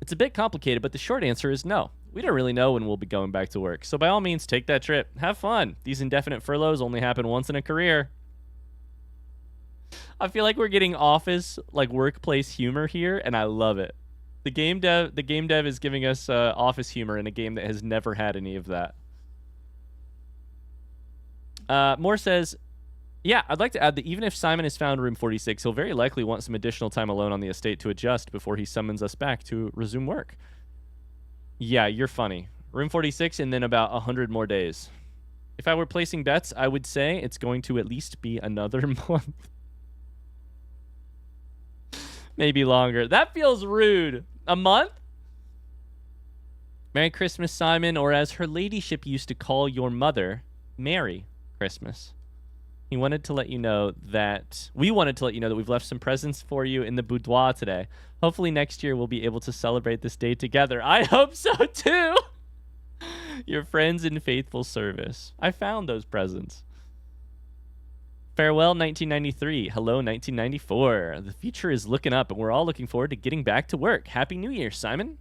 S1: It's a bit complicated, but the short answer is no. We don't really know when we'll be going back to work. So by all means, take that trip. Have fun. These indefinite furloughs only happen once in a career. I feel like we're getting office, like workplace humor here, and I love it. The game dev is giving us office humor in a game that has never had any of that. Moore says, yeah, I'd like to add that even if Simon has found room 46, he'll very likely want some additional time alone on the estate to adjust before he summons us back to resume work. Yeah, you're funny. Room 46 and then about 100 more days. If I were placing bets, I would say it's going to at least be another month. Maybe longer. That feels rude. A month? Merry Christmas, Simon, or as her ladyship used to call your mother, Merry Christmas. We wanted to let you know that we've left some presents for you in the boudoir today. Hopefully next year we'll be able to celebrate this day together. I hope so too. Your friends in faithful service. I found those presents. Farewell, 1993. Hello, 1994. The future is looking up, and we're all looking forward to getting back to work. Happy New Year, Simon.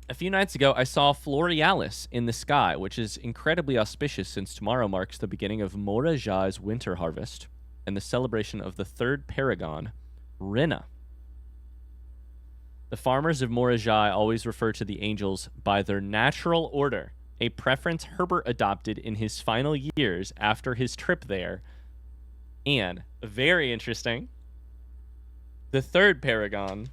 S1: A few nights ago, I saw Florealis in the sky, which is incredibly auspicious since tomorrow marks the beginning of Morajai's winter harvest and the celebration of the third paragon, Rinna. The farmers of Morajai always refer to the angels by their natural order, a preference Herbert adopted in his final years after his trip there. And, very interesting, the third paragon.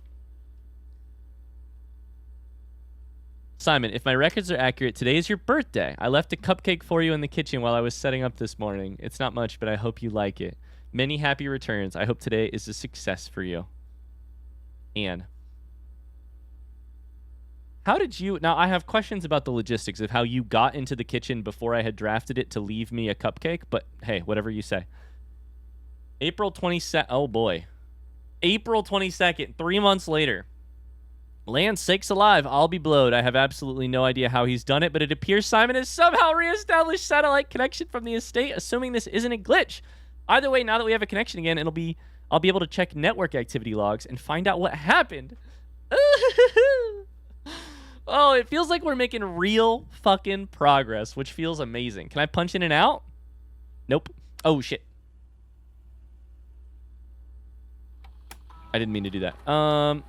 S1: Simon, if my records are accurate, today is your birthday. I left a cupcake for you in the kitchen while I was setting up this morning. It's not much, but I hope you like it. Many happy returns. I hope today is a success for you. Anne. How did you... Now, I have questions about the logistics of how you got into the kitchen before I had drafted it to leave me a cupcake, but hey, whatever you say. April 22nd... Oh, boy. April 22nd, 3 months later. Land sakes alive, I'll be blowed. I have absolutely no idea how he's done it, but it appears Simon has somehow reestablished satellite connection from the estate, assuming this isn't a glitch. Either way, now that we have a connection again, I'll be able to check network activity logs and find out what happened. Oh, it feels like we're making real fucking progress, which feels amazing. Can I punch in and out? Nope. Oh, shit. I didn't mean to do that.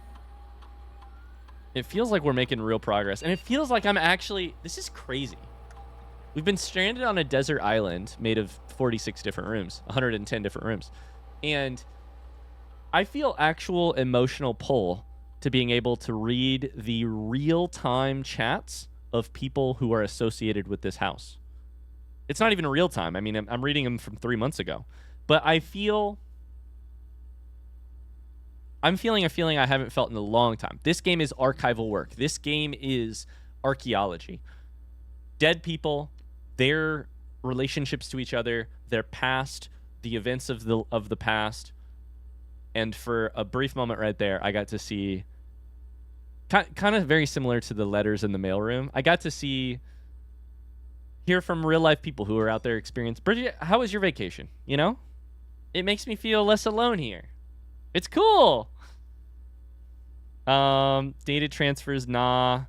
S1: It feels like we're making real progress. And it feels like I'm actually... This is crazy. We've been stranded on a desert island made of 46 different rooms. 110 different rooms. And I feel actual emotional pull to being able to read the real-time chats of people who are associated with this house. It's not even real time. I mean, I'm reading them from 3 months ago. But I feel... I'm feeling a feeling I haven't felt in a long time. This game is archival work. This game is archaeology. Dead people, their relationships to each other, their past, the events of the past. And for a brief moment right there, I got to see, kind of very similar to the letters in the mailroom, I got to hear from real life people who are out there experiencing. Bridget, how was your vacation? You know? It makes me feel less alone here. It's cool. Data transfers, nah.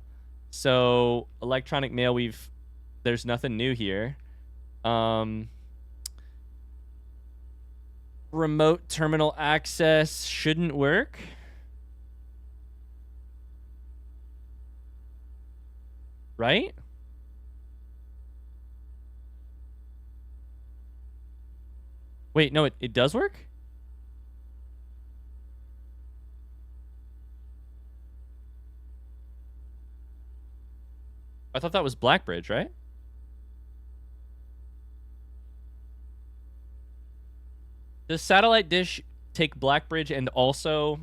S1: So electronic mail, there's nothing new here. Remote terminal access shouldn't work. Right? Wait, no, it does work? I thought that was Blackbridge, right? Does satellite dish take Blackbridge and also...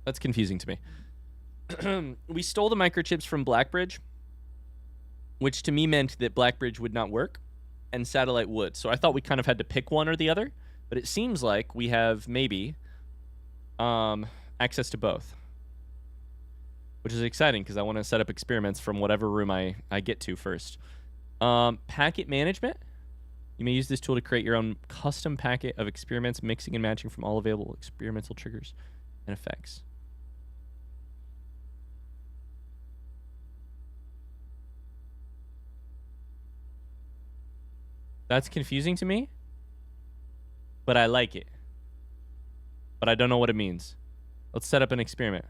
S1: That's confusing to me. We stole the microchips from Blackbridge, which to me meant that Blackbridge would not work and satellite would. So I thought we kind of had to pick one or the other, but it seems like we have maybe access to both. Which is exciting because I want to set up experiments from whatever room I get to first. Packet management. You may use this tool to create your own custom packet of experiments, mixing and matching from all available experimental triggers and effects. That's confusing to me, but I like it. But I don't know what it means. Let's set up an experiment.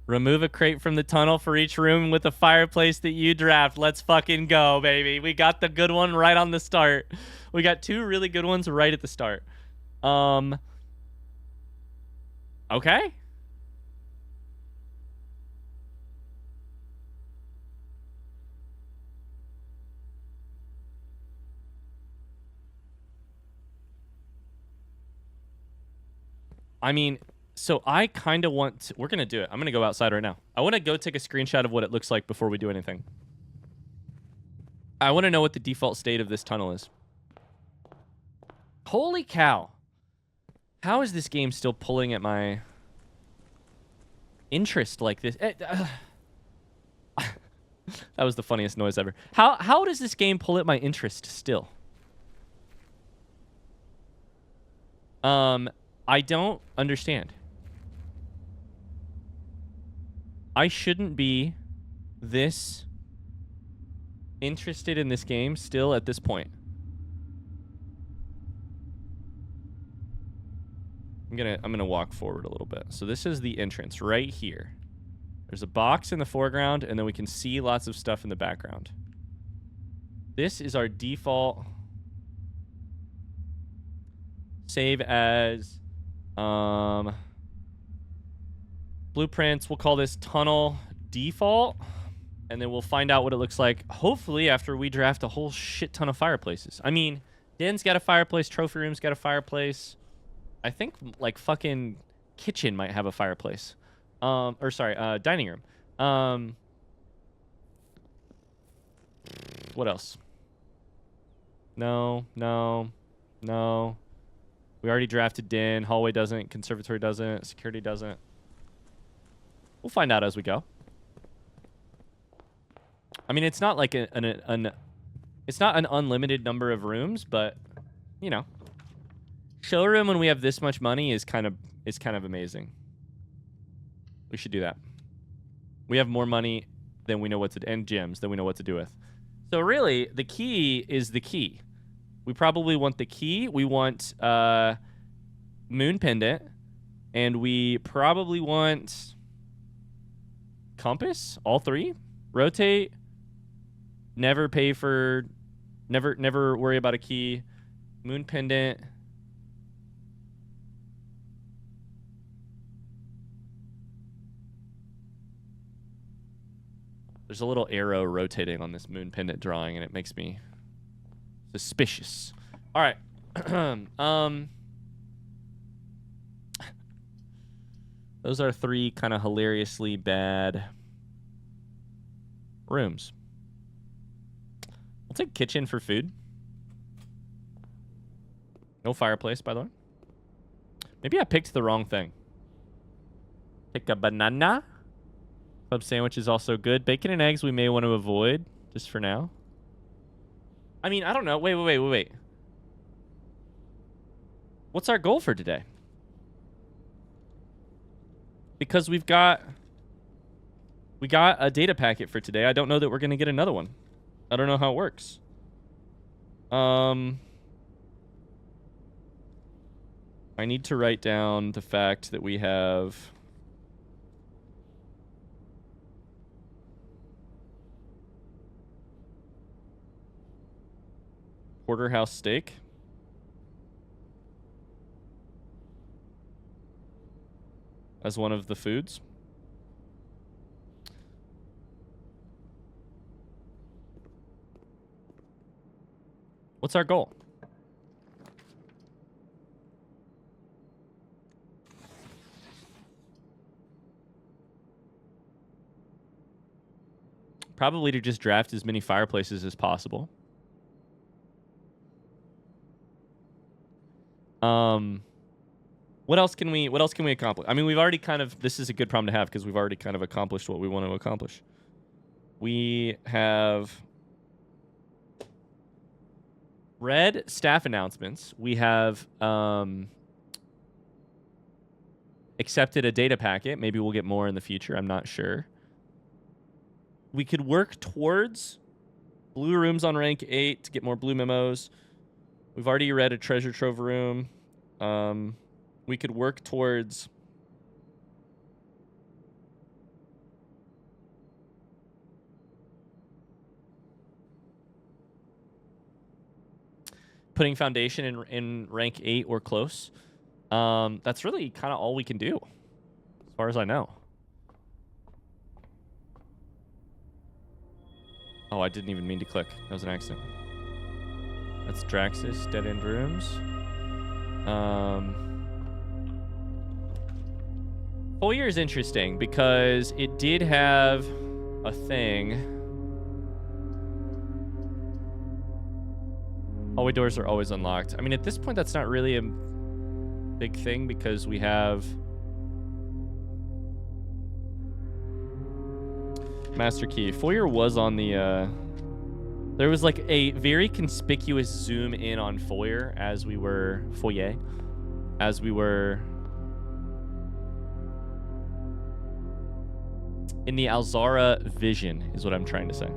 S1: Remove a crate from the tunnel for each room with a fireplace that you draft. Let's fucking go, baby. We got the good one right on the start. We got 2 really good ones right at the start. Okay. I mean... So I kind of want to... We're going to do it. I'm going to go outside right now. I want to go take a screenshot of what it looks like before we do anything. I want to know what the default state of this tunnel is. Holy cow. How is this game still pulling at my interest like this? That was the funniest noise ever. How does this game pull at my interest still? I don't understand. I shouldn't be this interested in this game still at this point. I'm gonna walk forward a little bit. So this is the entrance right here. There's a box in the foreground, and then we can see lots of stuff in the background. This is our default save as blueprints. We'll call this tunnel default, and then we'll find out what it looks like, hopefully, after we draft a whole shit ton of fireplaces. I mean, Den's got a fireplace, trophy room's got a fireplace. I think, like, fucking kitchen might have a fireplace. Dining room. What else? No. We already drafted Den. Hallway doesn't. Conservatory doesn't. Security doesn't. We'll find out as we go. I mean, it's not like it's not an unlimited number of rooms, but, you know. Showroom when we have this much money is kind of amazing. We should do that. We have more money than we know what to, and gyms than we know what to do with. So really, the key is the key. We probably want the key. We want Moon Pendant, and we probably want Compass. All three. Rotate. Never pay for. Never worry about a key. Moon Pendant. There's a little arrow rotating on this Moon Pendant drawing, and it makes me suspicious. All right. Those are three kind of hilariously bad rooms. We'll take kitchen for food. No fireplace, by the way. Maybe I picked the wrong thing. Pick a banana. Club sandwich is also good. Bacon and eggs we may want to avoid, just for now. I mean, I don't know. Wait. What's our goal for today? Because we got a data packet for today. I don't know that we're going to get another one. I don't know how it works. I need to write down the fact that we have porterhouse steak. As one of the foods. What's our goal? Probably to just draft as many fireplaces as possible. What else can we accomplish? I mean, we've already kind of, this is a good problem to have because we've already kind of accomplished what we want to accomplish. We have read staff announcements. We have accepted a data packet. Maybe we'll get more in the future. I'm not sure. We could work towards blue rooms on rank 8 to get more blue memos. We've already read a treasure trove room. We could work towards putting foundation in rank 8 or close. That's really kind of all we can do, as far as I know. Oh, I didn't even mean to click. That was an accident. That's Draxus, dead end rooms. Full year is interesting because it did have a thing Hallway doors are always unlocked. I mean, at this point, that's not really a big thing because we have master key. Foyer was on the, there was like a very conspicuous zoom in on foyer as we were, in the Alzara vision is what I'm trying to say.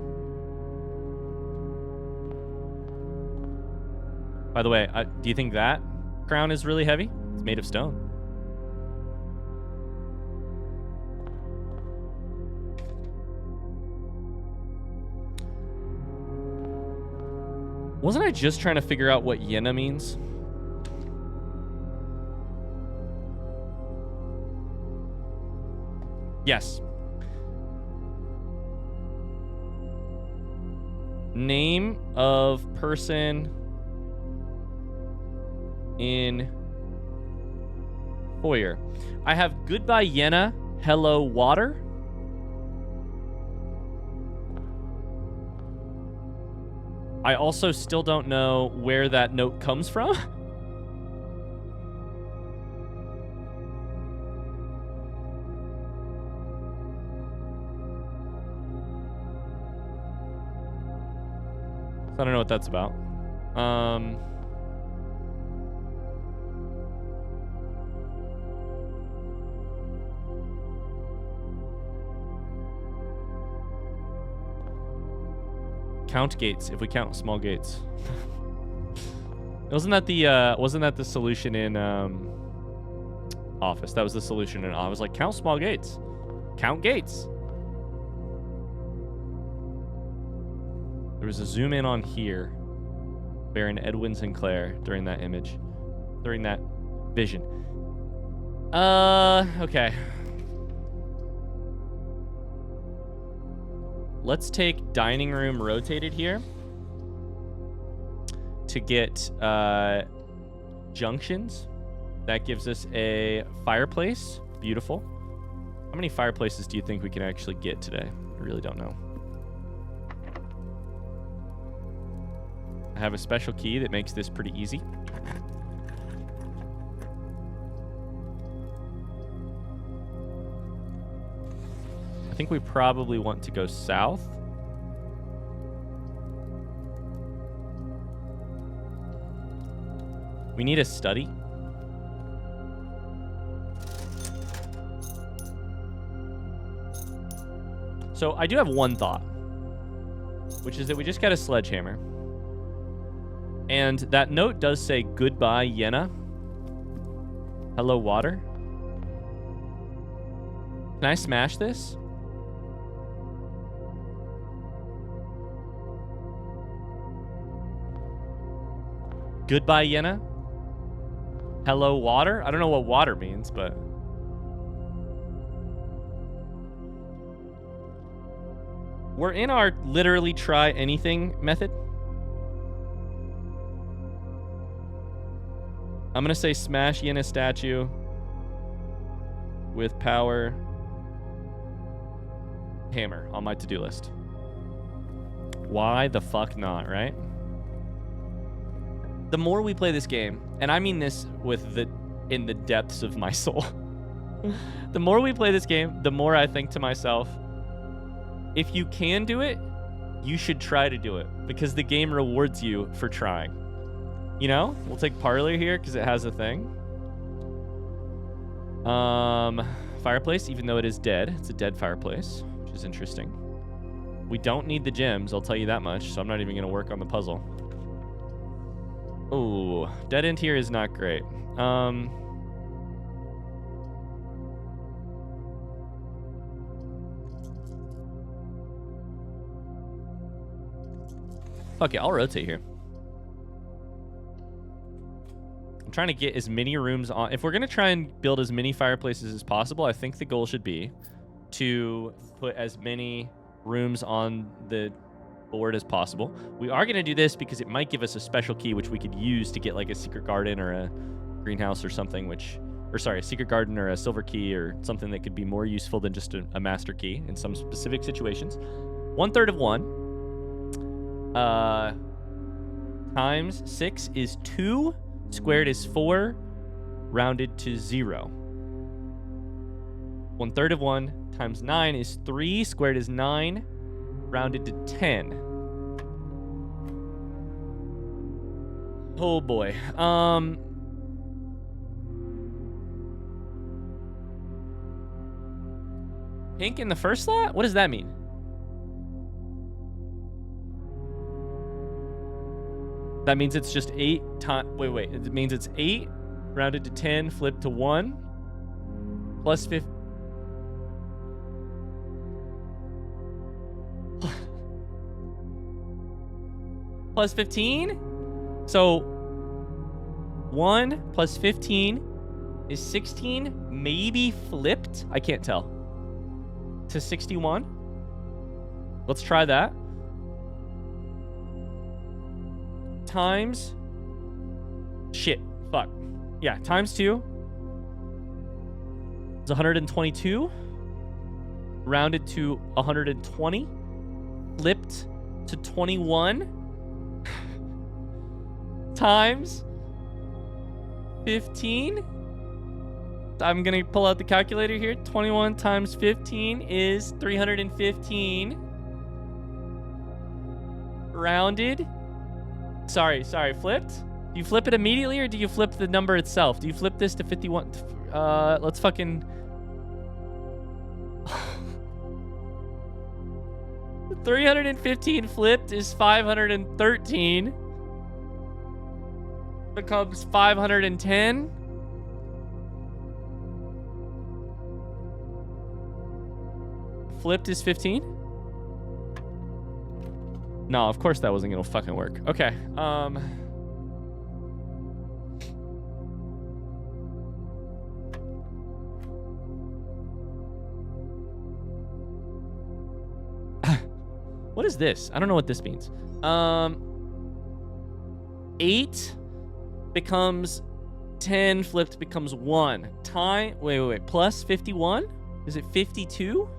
S1: By the way, do you think that crown is really heavy? It's made of stone. Wasn't I just trying to figure out what Yena means? Yes. Name of person in foyer. I have goodbye Yena, hello water. I also still don't know where that note comes from. I don't know what that's about. Count gates, if we count small gates. wasn't that the solution in Office? That was the solution in Office. Like, count small gates. Count gates. There was a zoom in on here. Baron Edwin Sinclair during that image. During that vision. Okay. Let's take dining room rotated here to get junctions. That gives us a fireplace. Beautiful. How many fireplaces do you think we can actually get today? I really don't know. I have a special key that makes this pretty easy. I think we probably want to go south. We need a study. So I do have one thought, which is that we just got a sledgehammer. And that note does say goodbye, Yena. Hello, water. Can I smash this? Goodbye, Yena. Hello, water. I don't know what water means, but... we're in our literally try anything method. I'm going to say smash Yena statue with power hammer on my to-do list. Why the fuck not, right? The more we play this game, and I mean this in the depths of my soul. The more we play this game, the more I think to myself, if you can do it, you should try to do it because the game rewards you for trying. You know, we'll take parlor here because it has a thing. Fireplace, even though it is dead, it's a dead fireplace, which is interesting. We don't need the gems, I'll tell you that much, so I'm not even going to work on the puzzle. Oh, dead end here is not great. Fuck it, I'll rotate here. I'm trying to get as many rooms on. If we're going to try and build as many fireplaces as possible, I think the goal should be to put as many rooms on the board as possible. We are going to do this because it might give us a special key which we could use to get like a secret garden or a greenhouse or something, a secret garden or a silver key or something that could be more useful than just a master key in some specific situations. 1/3 of one. times 6 is 2, squared is 4, rounded to 0. 1/3 of 1 times 9 is 3, squared is 9, rounded to 10. Oh boy. Pink in the first slot? What does that mean? That means it's just 8 times... Wait. It means it's 8, rounded to 10, flipped to 1, plus 50... plus 15? So, 1 plus 15 is 16, maybe flipped? I can't tell. To 61? Let's try that. Times... Shit. Fuck. Yeah, times 2 is 122. Rounded to 120. Flipped to 21. Times 15. I'm going to pull out the calculator here. 21 times 15 is 315. Rounded. Sorry, flipped? Do you flip it immediately or do you flip the number itself? Do you flip this to 51? Let's fucking... 315 flipped is 513. Becomes 510. Flipped is 15. No, of course that wasn't gonna fucking work. Okay. What is this? I don't know what this means. 8 becomes 10, flipped becomes 1. Wait. Plus 51? Is it 52?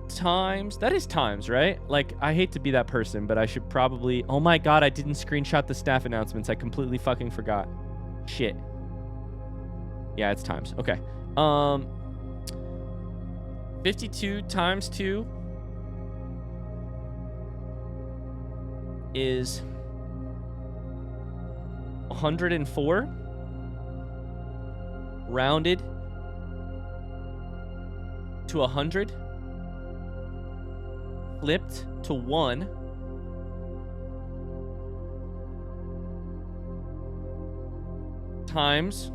S1: Times. That is times, right? Like, I hate to be that person, but I should probably... Oh my god, I didn't screenshot the staff announcements. I completely fucking forgot. Shit. Yeah, it's times. Okay. 52 times 2 is 104. Rounded to 100. Flipped to 1. Times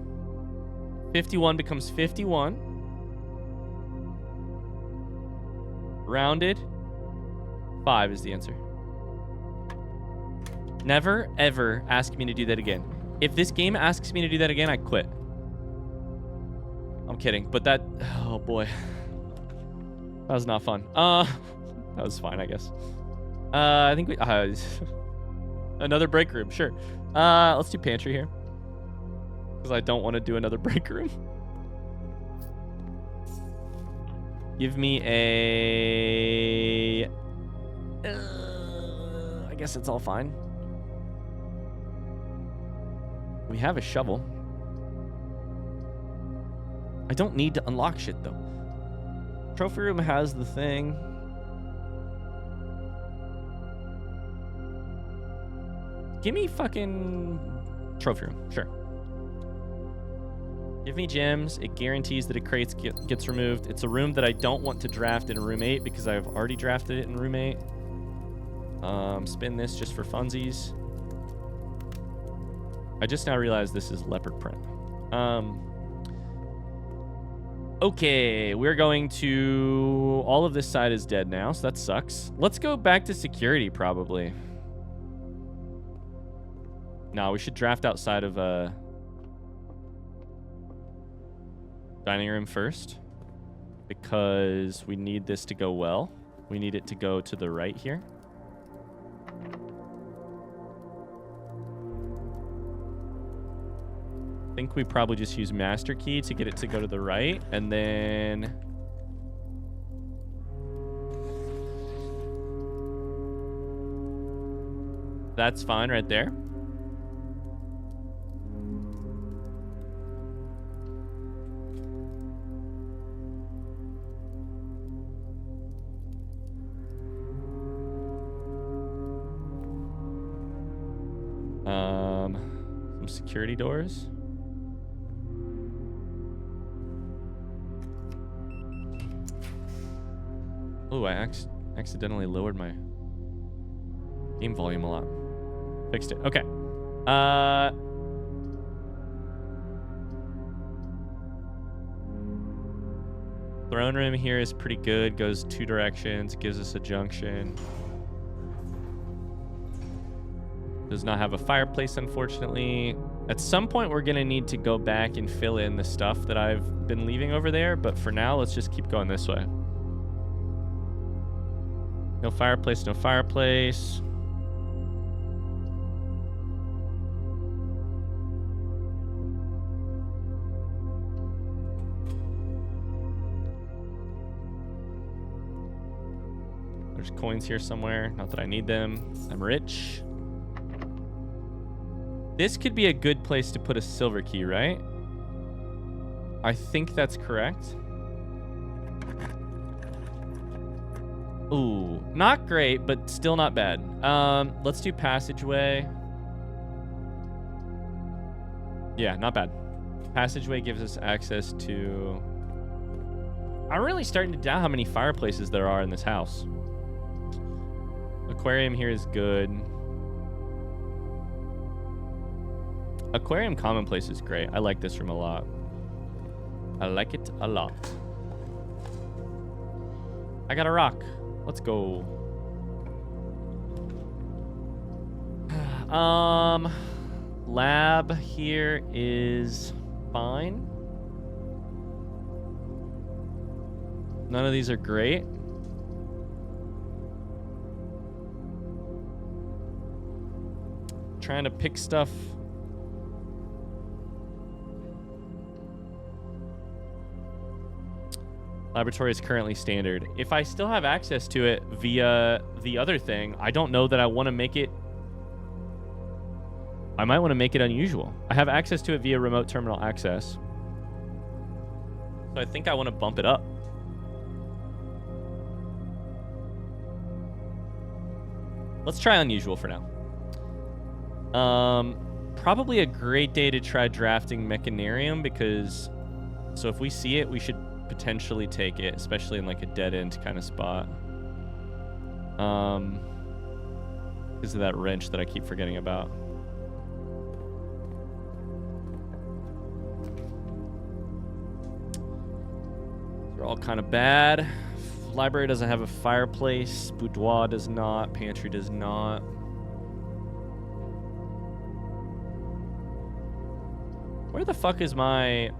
S1: 51 becomes 51. Rounded. 5 is the answer. Never, ever ask me to do that again. If this game asks me to do that again, I quit. I'm kidding, but that... Oh, boy. That was not fun. That was fine, I guess. I think we... another break room, sure. Let's do pantry here. Because I don't want to do another break room. Give me a... I guess it's all fine. We have a shovel. I don't need to unlock shit, though. Trophy room has the thing. Give me fucking trophy room. Sure. Give me gems. It guarantees that a crate gets removed. It's a room that I don't want to draft in room 8 because I've already drafted it in room 8. Spin this just for funsies. I just now realized this is leopard print. Okay, we're going to... All of this side is dead now, so that sucks. Let's go back to security, probably. No, we should draft outside of dining room first. Because we need this to go well. We need it to go to the right here. I think we probably just use master key to get it to go to the right, and then That's fine right there. Some security doors. Oh, I accidentally lowered my game volume a lot. Fixed it. Okay. Throne room here is pretty good. Goes 2 directions. Gives us a junction. Does not have a fireplace, unfortunately. At some point, we're going to need to go back and fill in the stuff that I've been leaving over there. But for now, let's just keep going this way. No fireplace, no fireplace. There's coins here somewhere. Not that I need them. I'm rich. This could be a good place to put a silver key, right? I think that's correct. Ooh, not great, but still not bad. Let's do passageway. Yeah, not bad. Passageway gives us access to... I'm really starting to doubt how many fireplaces there are in this house. Aquarium here is good. Aquarium commonplace is great. I like this room a lot. I like it a lot. I got a rock. Let's go. Lab here is fine. None of these are great. Trying to pick stuff. Laboratory is currently standard. If I still have access to it via the other thing, I don't know that I want to make it... I might want to make it unusual. I have access to it via remote terminal access. So I think I want to bump it up. Let's try unusual for now. Probably a great day to try drafting Mechanarium because... So if we see it, we should potentially take it, especially in like a dead end kind of spot. Because of that wrench that I keep forgetting about. They're all kind of bad. Library doesn't have a fireplace. Boudoir does not. Pantry does not. Where the fuck is my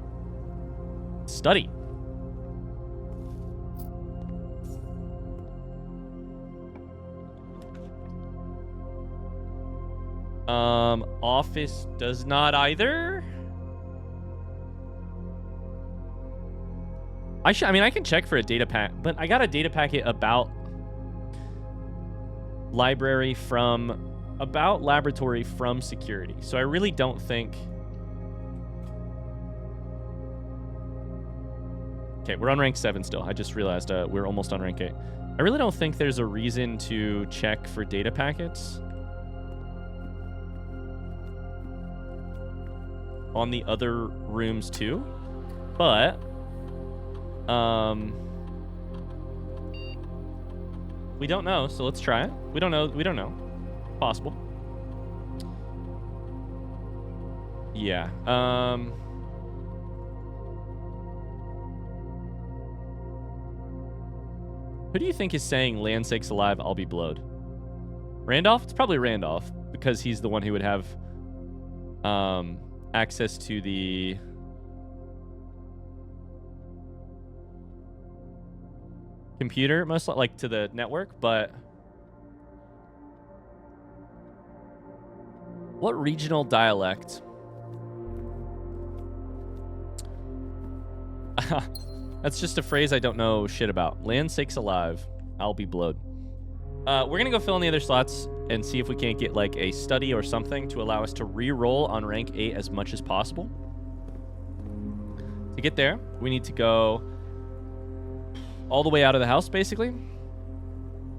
S1: study? Office does not either. I mean, I can check for a data pack, but I got a data packet about laboratory from security. So I really don't think... Okay, we're on rank 7 still. I just realized we're almost on rank 8. I really don't think there's a reason to check for data packets on the other rooms too, but we don't know, so let's try it. We don't know. Possible. Yeah. Who do you think is saying land sakes alive, I'll be blowed? Randolph? It's probably Randolph because he's the one who would have access to the computer, most like to the network, but what regional dialect? That's just a phrase I don't know shit about. Land sakes alive, I'll be blowed. We're gonna go fill in the other slots, and see if we can't get like a study or something to allow us to re-roll on rank 8 as much as possible. To get there, we need to go all the way out of the house, basically,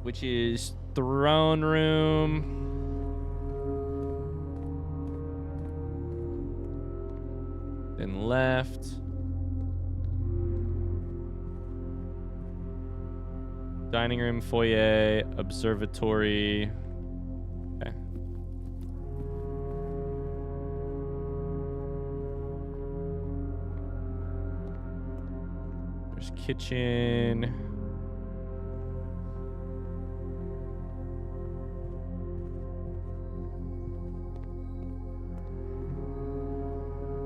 S1: which is throne room. Then left. Dining room, foyer, observatory. Okay. There's kitchen.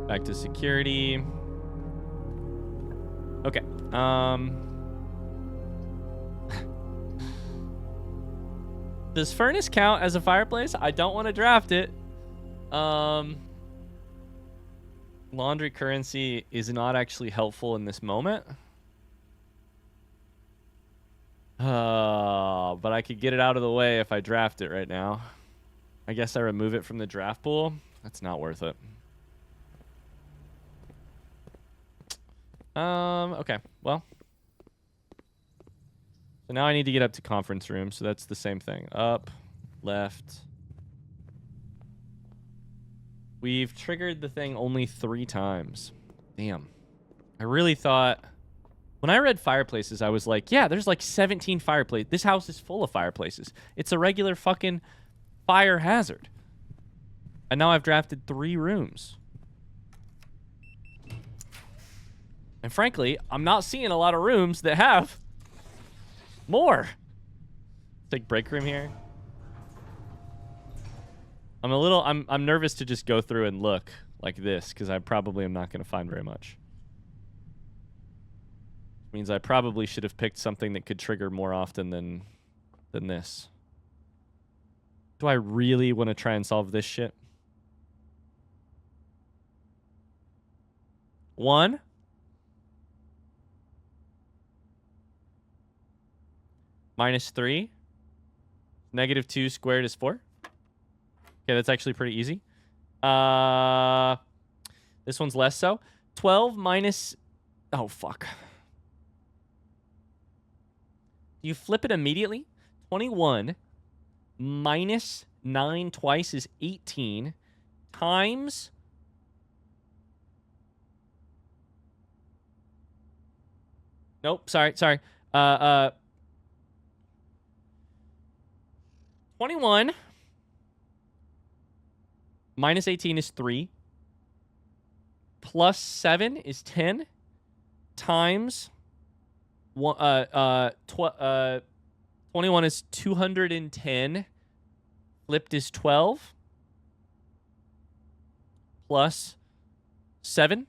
S1: Back to security. Okay. Does furnace count as a fireplace? I don't want to draft it. Laundry currency is not actually helpful in this moment. But I could get it out of the way if I draft it right now. I guess I remove it from the draft pool. That's not worth it. Okay, well. So now I need to get up to conference room, so that's the same thing. Up, left. We've triggered the thing only 3 times. Damn. I really thought... When I read fireplaces, I was like, yeah, there's like 17 fireplaces. This house is full of fireplaces. It's a regular fucking fire hazard. And now I've drafted 3 rooms. And frankly, I'm not seeing a lot of rooms that have more. Take break room here. I'm nervous to just go through and look like this because I probably am not going to find very much. Means I probably should have picked something that could trigger more often than this. Do I really want to try and solve this shit? 1. -3. -2 squared is 4. Okay, that's actually pretty easy. This one's less so. 12 minus... Oh, fuck. You flip it immediately. 21 minus 9 twice is 18 times... Nope, sorry. 21 minus 18 is 3. Plus 7 is 10 times 21 is 210. Flipped is 12. Plus 7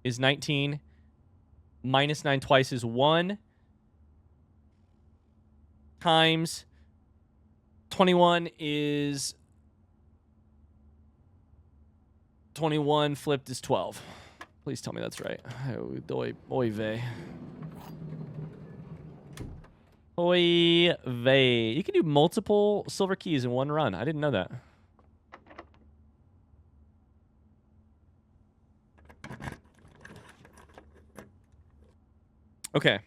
S1: is 19. Minus 9 twice is 1. Times 21 is 21 flipped is 12. Please tell me that's right. Oy vey. Oy vey. You can do multiple silver keys in one run. I didn't know that. Okay.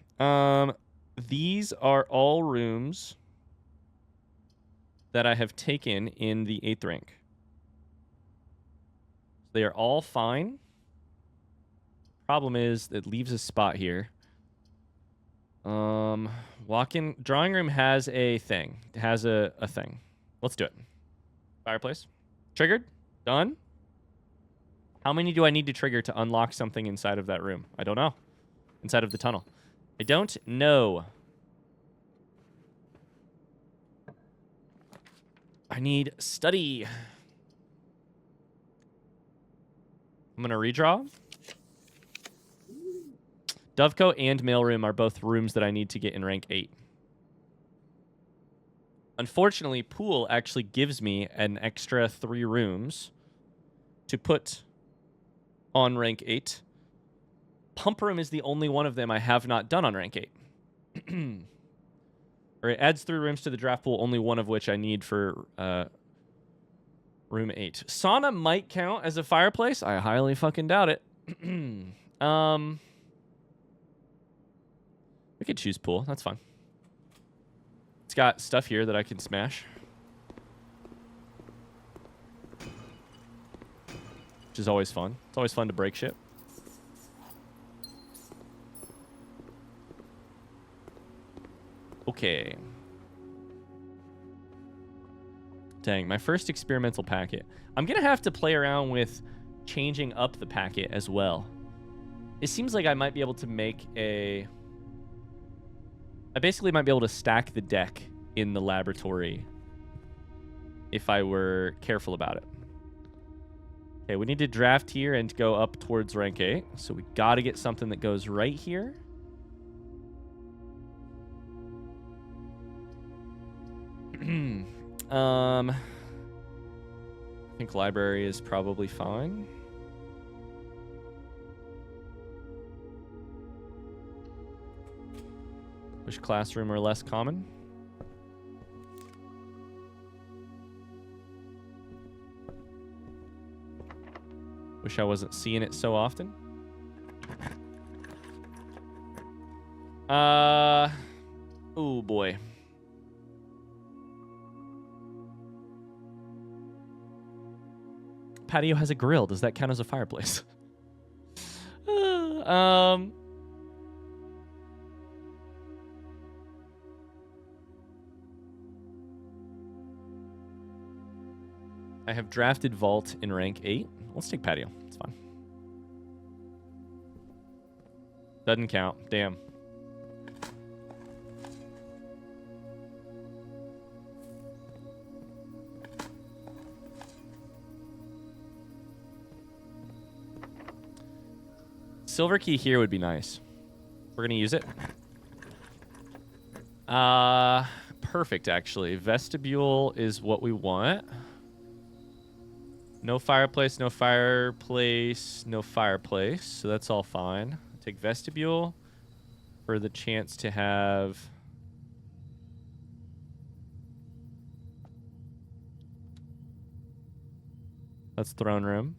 S1: These are all rooms that I have taken in the 8th rank. They are all fine. Problem is, it leaves a spot here. Walk-in drawing room has a thing. It has a thing. Let's do it. Fireplace. Triggered. Done. How many do I need to trigger to unlock something inside of that room? I don't know. Inside of the tunnel. I don't know. I need study. I'm going to redraw. Dovecote and mailroom are both rooms that I need to get in rank 8. Unfortunately, pool actually gives me an extra 3 rooms to put on rank 8. Pump room is the only one of them I have not done on rank 8. Or it adds 3 rooms to the draft pool, only one of which I need for room 8. Sauna might count as a fireplace. I highly fucking doubt it. We could choose pool. That's fine. It's got stuff here that I can smash. Which is always fun. It's always fun to break shit. Okay. Dang, my first experimental packet. I'm going to have to play around with changing up the packet as well. It seems like I might be able to make a... I basically might be able to stack the deck in the laboratory if I were careful about it. Okay, we need to draft here and go up towards rank 8. So we got to get something that goes right here. I think library is probably fine. Wish classroom are less common. Wish I wasn't seeing it so often. Oh boy. Patio has a grill. Does that count as a fireplace? I have drafted vault in rank 8. Let's take patio. It's fine. Doesn't count. Damn. Silver key here would be nice. We're going to use it. Perfect, actually. Vestibule is what we want. No fireplace, no fireplace, no fireplace. So that's all fine. Take vestibule for the chance to have... That's throne room.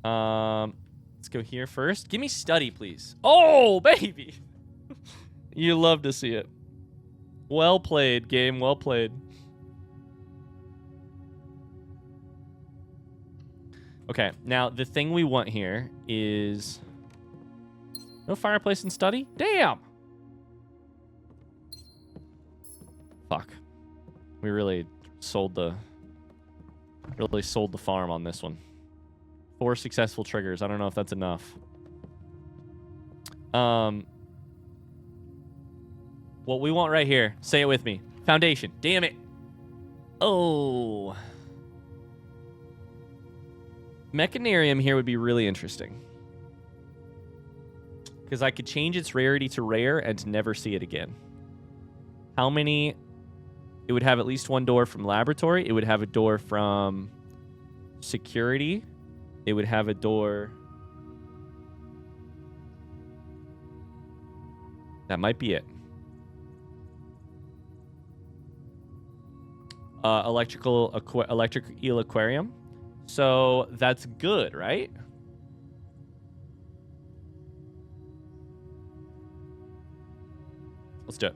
S1: Let's go here first. Give me study, please. Oh, baby! You love to see it. Well played, game. Well played. Okay, now the thing we want here is... No fireplace and study? Damn! Fuck. We really sold the farm on this one. 4 successful triggers. I don't know if that's enough. What we want right here. Say it with me. Foundation. Damn it. Oh. Mechanarium here would be really interesting. Because I could change its rarity to rare and never see it again. How many... It would have at least 1 door from laboratory. It would have a door from security. It would have a door... That might be it. Electric eel aquarium. So that's good, right? Let's do it.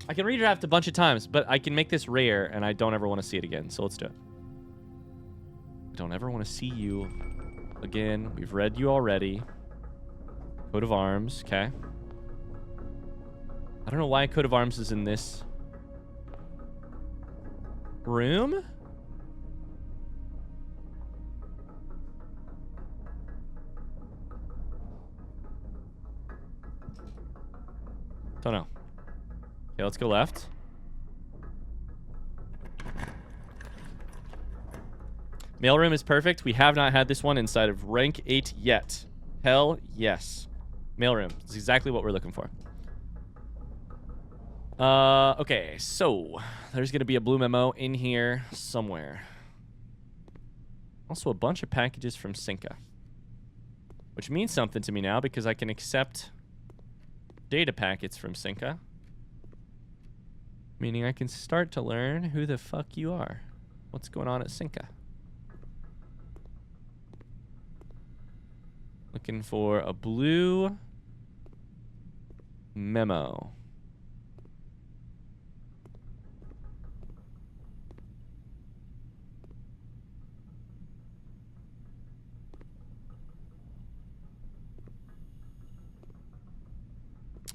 S1: I can redraft a bunch of times, but I can make this rare, and I don't ever want to see it again. So let's do it. I don't ever want to see you again. We've read you already. Coat of arms. Okay. I don't know why coat of arms is in this room. Don't know. Okay, let's go left. Mailroom is perfect. We have not had this one inside of rank 8 yet. Hell yes. Mailroom. That's exactly what we're looking for. Okay, so there's going to be a blue memo in here somewhere. Also a bunch of packages from Cinca. Which means something to me now because I can accept data packets from Cinca. Meaning I can start to learn who the fuck you are. What's going on at Cinca? Looking for a blue memo.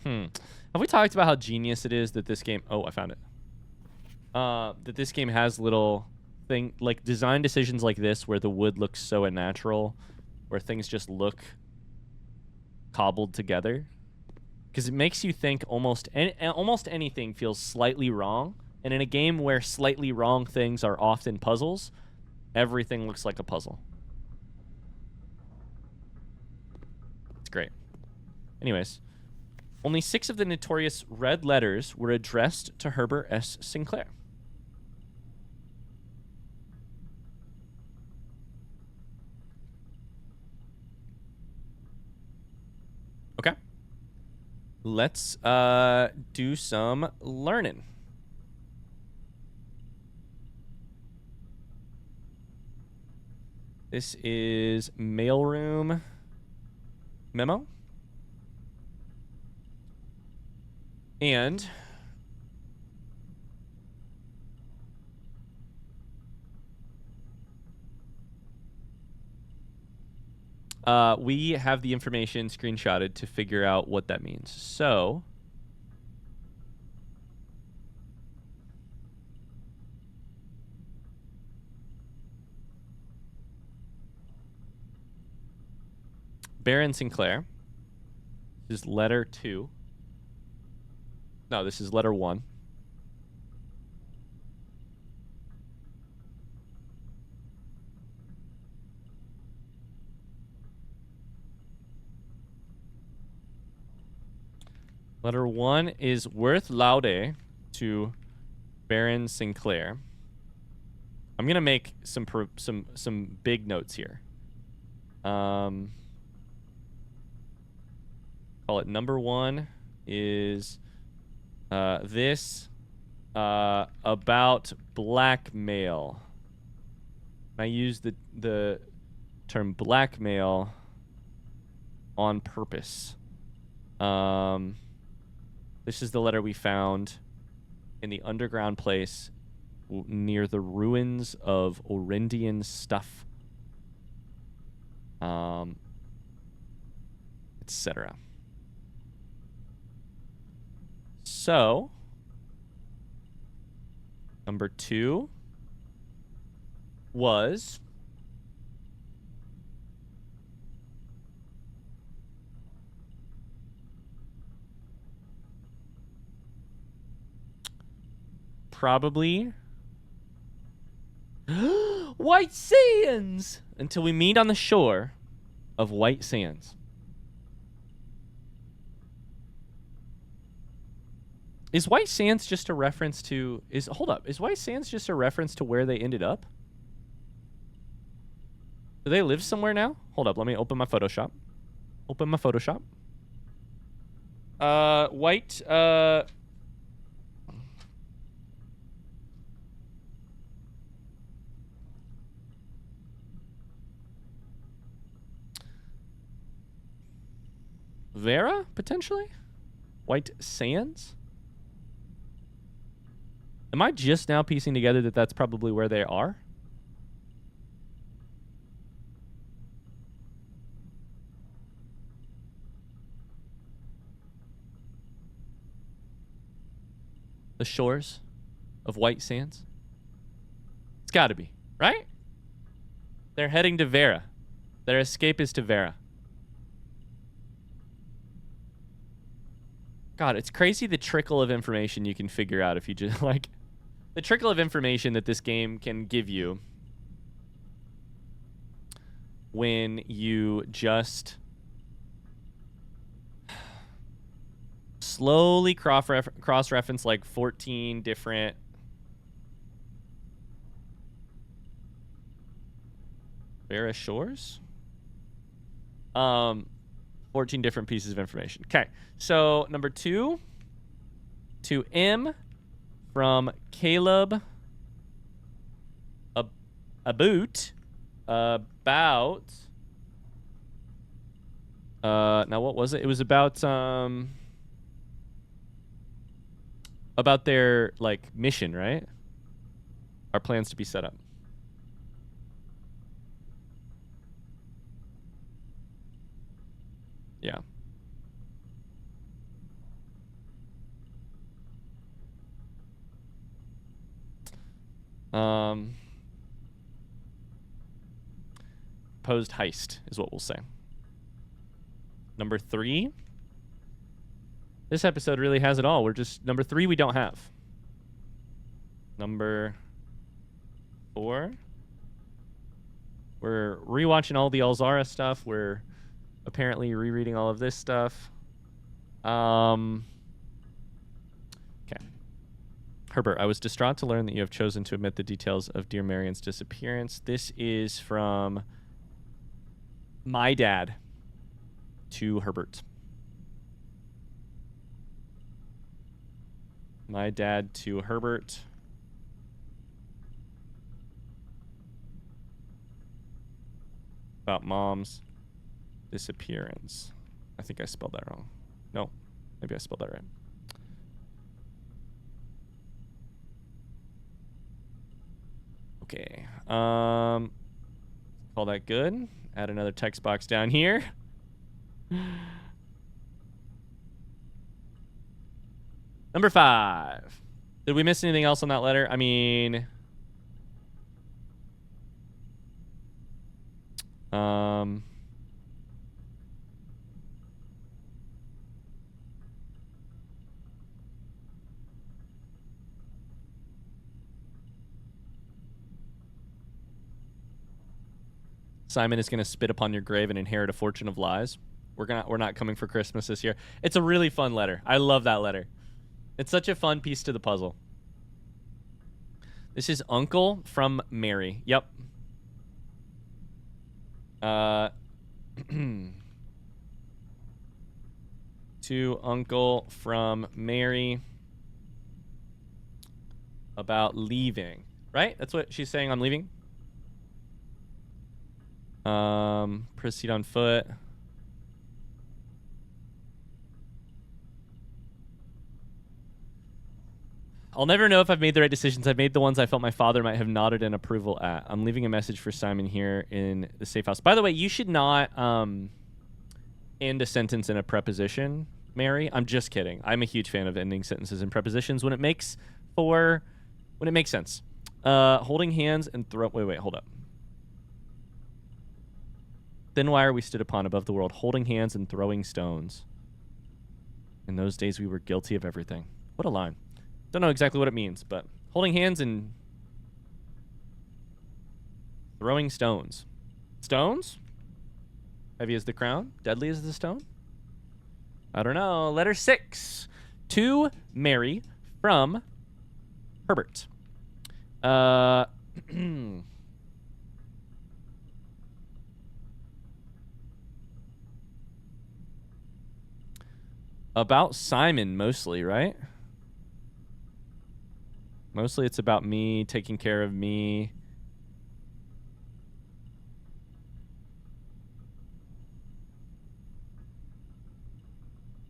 S1: Have we talked about how genius it is that this game... Oh, I found it. That this game has little like design decisions like this where the wood looks so unnatural, where things just look cobbled together. Because it makes you think almost anything feels slightly wrong. And in a game where slightly wrong things are often puzzles, everything looks like a puzzle. It's great. Anyways... Only 6 of the notorious red letters were addressed to Herbert S. Sinclair. Okay. Let's do some learning. This is mailroom memo. And we have the information screenshotted to figure out what that means. So Baron Sinclair, this is letter 2. No, this is letter 1. Letter 1 is worth laude to Baron Sinclair. I'm gonna make some big notes here. Call it number 1 is this about blackmail. I use the term blackmail on purpose. This is the letter we found in the underground place near the ruins of Orindian stuff, etc. So, number 2 was probably White Sands until we meet on the shore of White Sands. Is White Sands just a reference to... Hold up. Is White Sands just a reference to where they ended up? Do they live somewhere now? Hold up. Let me open my Photoshop. Open my Photoshop. White... Vera, potentially? White Sands? Am I just now piecing together that that's probably where they are? The shores of White Sands? It's got to be, right? They're heading to Vera. Their escape is to Vera. God, it's crazy the trickle of information you can figure out if you just, like... The trickle of information that this game can give you when you just slowly cross-reference like 14 different Vera Shores? 14 different pieces of information. Okay, so number 2, to M from Caleb about now what was it? It was about their like mission, right? Our plans to be set up. Yeah. Proposed heist is what we'll say. Number 3. This episode really has it all. We're just... Number 3 we don't have. Number 4. We're rewatching all the Alzara stuff. We're apparently rereading all of this stuff. Okay. Herbert, I was distraught to learn that you have chosen to omit the details of dear Marion's disappearance. This is from my dad to Herbert. My dad to Herbert. About mom's disappearance. I think I spelled that wrong. No, maybe I spelled that right. Okay. Call that good. Add another text box down here. Number 5. Did we miss anything else on that letter? I mean... Simon is going to spit upon your grave and inherit a fortune of lies. We're not coming for Christmas this year. It's a really fun letter. I love that letter. It's such a fun piece to the puzzle. This is Uncle from Mary. Yep. To Uncle from Mary about leaving. Right? That's what she's saying. I'm leaving. Proceed on foot. I'll never know if I've made the right decisions. I've made the ones I felt my father might have nodded in approval at. I'm leaving a message for Simon here in the safe house. By the way, you should not end a sentence in a preposition, Mary. I'm just kidding. I'm a huge fan of ending sentences in prepositions when it makes sense. Holding hands and wait, hold up. Then why are we stood upon above the world, holding hands and throwing stones? In those days we were guilty of everything. What a line. Don't know exactly what it means, but holding hands and throwing stones. Stones? Heavy as the crown? Deadly as the stone? I don't know. Letter 6. To Mary from Herbert. About Simon mostly, right? Mostly it's about me, taking care of me.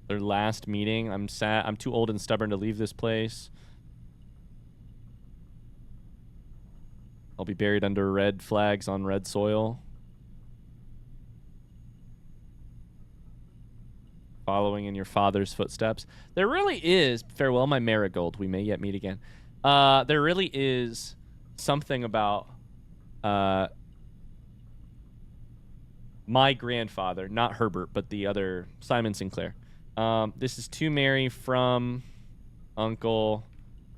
S1: Their last meeting. I'm sad. I'm too old and stubborn to leave this place. I'll be buried under red flags on red soil. Following in your father's footsteps. There really is, farewell my marigold, we may yet meet again. There really is something about my grandfather, not Herbert, but the other Simon Sinclair. This is to Mary from Uncle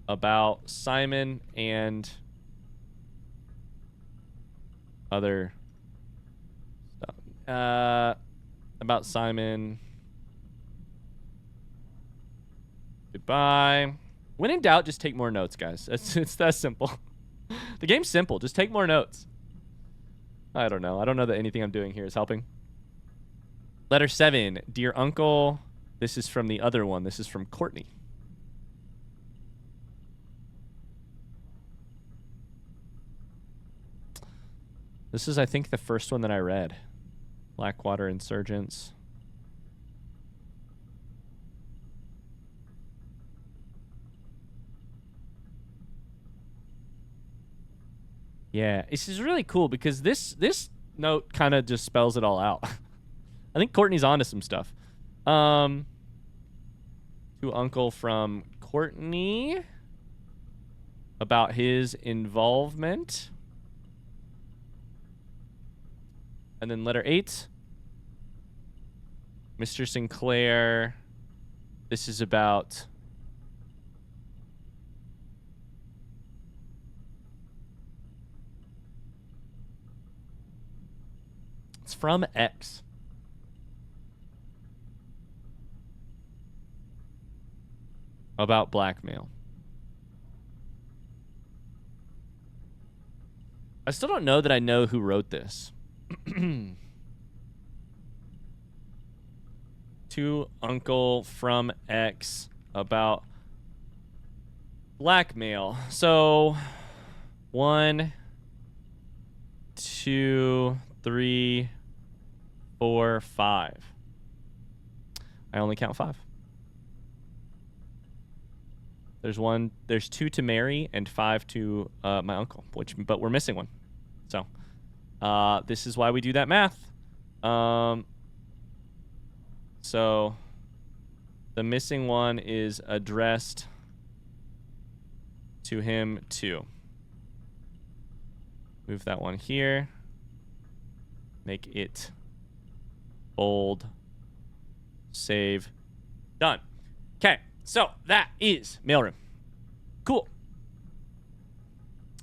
S1: about Simon and other stuff. About Simon. Goodbye. When in doubt, just take more notes, guys. It's that simple. The game's simple. Just take more notes. I don't know. I don't know that anything I'm doing here is helping. Letter 7. Dear Uncle. This is from the other one. This is from Courtney. This is, I think, the first one that I read. Blackwater Insurgents. Yeah, this is really cool because this note kind of just spells it all out. I think Courtney's onto some stuff. To Uncle from Courtney about his involvement. And then letter 8. Mr. Sinclair. This is about... It's from X. About blackmail. I still don't know that I know who wrote this. To Uncle from X about blackmail. So 1, 2, 3, 4, 5. I only count 5. There's 2 to Mary and 5 to my uncle, but we're missing one. So this is why we do that math. So the missing one is addressed to him too. Move that one here. Make it bold. Save. Done. Okay, so that is mailroom. Cool.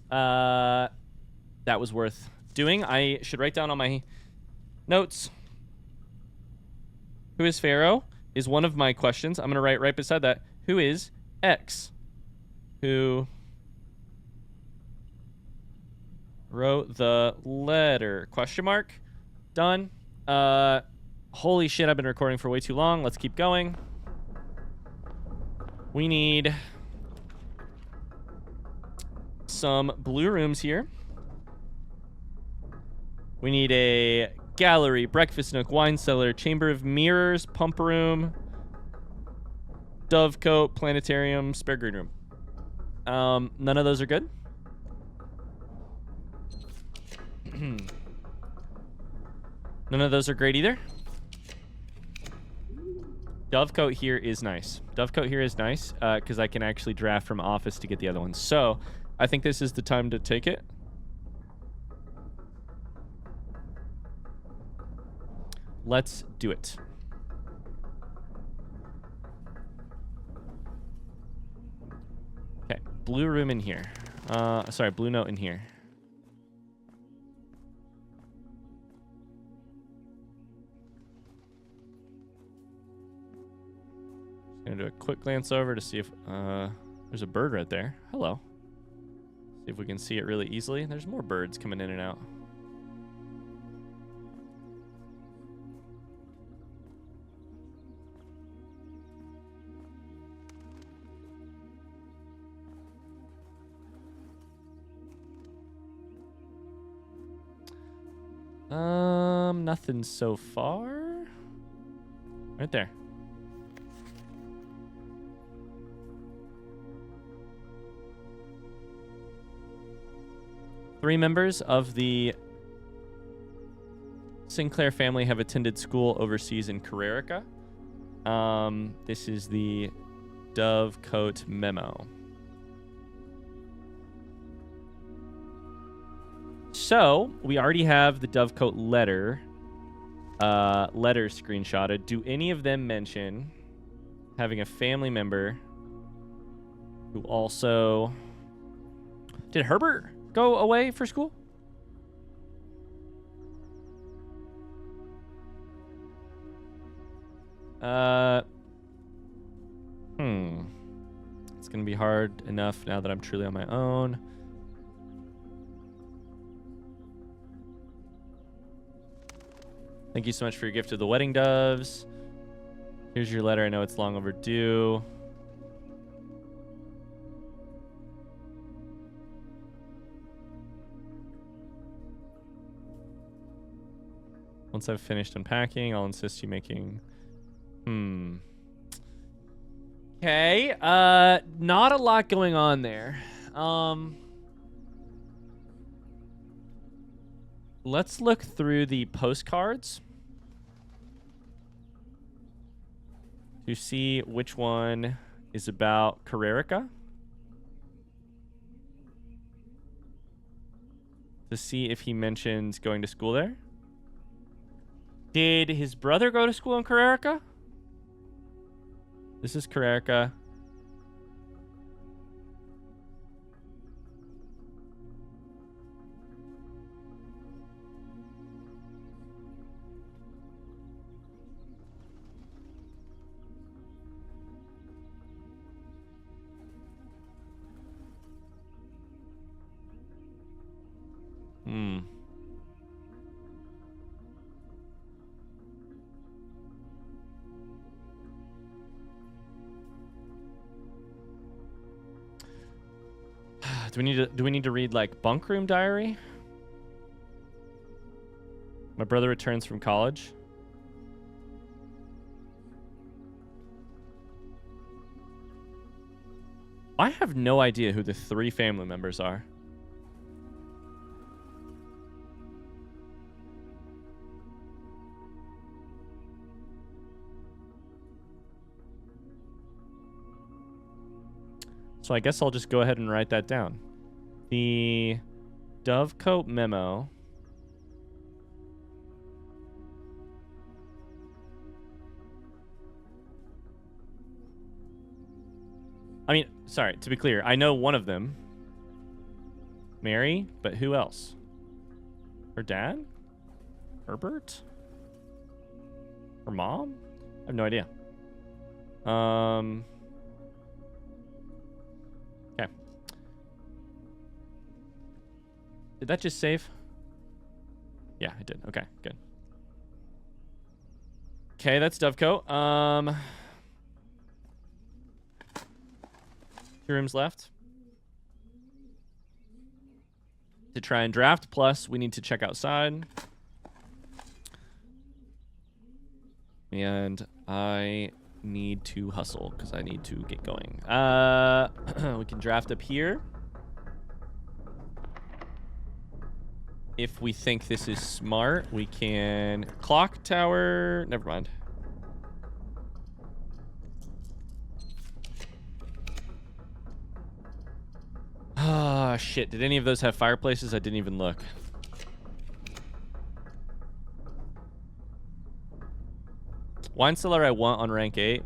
S1: That was worth doing. I should write down on my notes. Who is Pharaoh is one of my questions. I'm going to write right beside that. Who is X? Who wrote the letter? Question mark. Done. Holy shit, I've been recording for way too long. Let's keep going. We need some blue rooms here. We need a gallery, breakfast nook, wine cellar, chamber of mirrors, pump room, dovecote, planetarium, spare green room. None of those are good. None of those are great either. Dovecote here is nice. Dovecote here is nice because I can actually draft from office to get the other ones. So I think this is the time to take it. Let's do it. Okay, blue room in here. Sorry, blue note in here. Just gonna do a quick glance over to see if there's a bird right there. Hello. See if we can see it really easily. There's more birds coming in and out. Nothing so far. Right there. Three members of the Sinclair family have attended school overseas in Carrerica. This is the Dovecote memo. So we already have the Dovecote letter screenshotted. Do any of them mention having a family member who also... Did Herbert go away for school? It's gonna be hard enough now that I'm truly on my own. Thank you so much for your gift of the wedding doves. Here's your letter. I know it's long overdue. Once I've finished unpacking, I'll insist you making... Okay. Not a lot going on there. Let's look through the postcards to see which one is about Carrerica. To see if he mentions going to school there. Did his brother go to school in Carrerica? This is Carrerica. Do we need to read like bunk room diary? My brother returns from college. I have no idea who the 3 family members are. So I guess I'll just go ahead and write that down. The Dovecote memo. I mean, sorry, to be clear, I know one of them. Mary, but who else? Her dad? Herbert? Her mom? I have no idea. Okay. Did that just save? Yeah, it did. Okay, good. Okay, that's Dovecote. 2 rooms left to try and draft. Plus, we need to check outside. And I need to hustle because I need to get going. We can draft up here. If we think this is smart, we can clock tower. Never mind. Ah, shit. Did any of those have fireplaces? I didn't even look. Wine cellar I want on rank 8.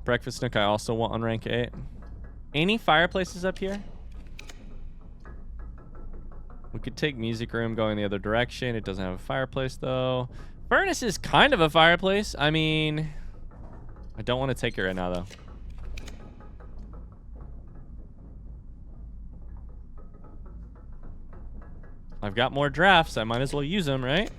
S1: Breakfast nook I also want on rank 8. Any fireplaces up here? We could take music room going the other direction. It doesn't have a fireplace though. Furnace is kind of a fireplace. I mean, I don't want to take it right now though. I've got more drafts. I might as well use them, right?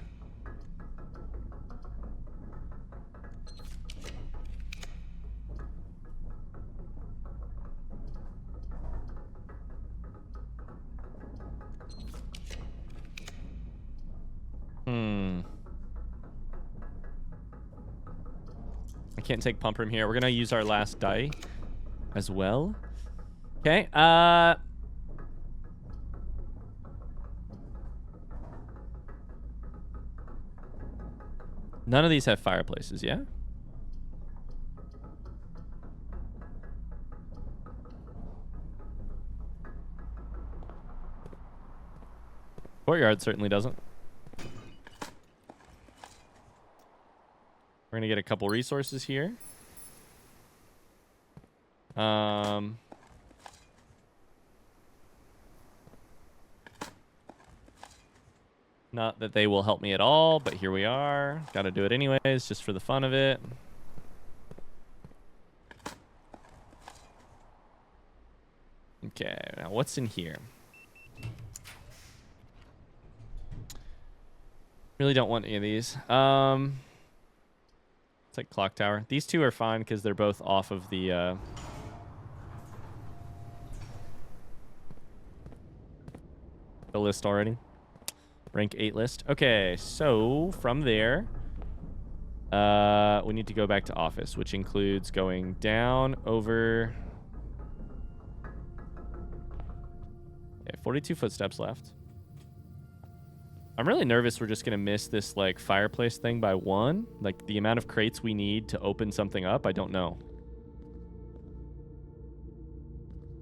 S1: I can't take pump room here. We're gonna use our last die as well. Okay, none of these have fireplaces, yeah? Courtyard certainly doesn't. We're gonna get a couple resources here. Not that they will help me at all, but here we are. Gotta do it anyways, just for the fun of it. Okay, now what's in here? Really don't want any of these. It's like clock tower. These two are fine because they're both off of the list already. Rank 8 list. Okay, so from there, we need to go back to office, which includes going down over. Okay, 42 footsteps left. I'm really nervous we're just going to miss this, like, fireplace thing by 1. Like, the amount of crates we need to open something up, I don't know.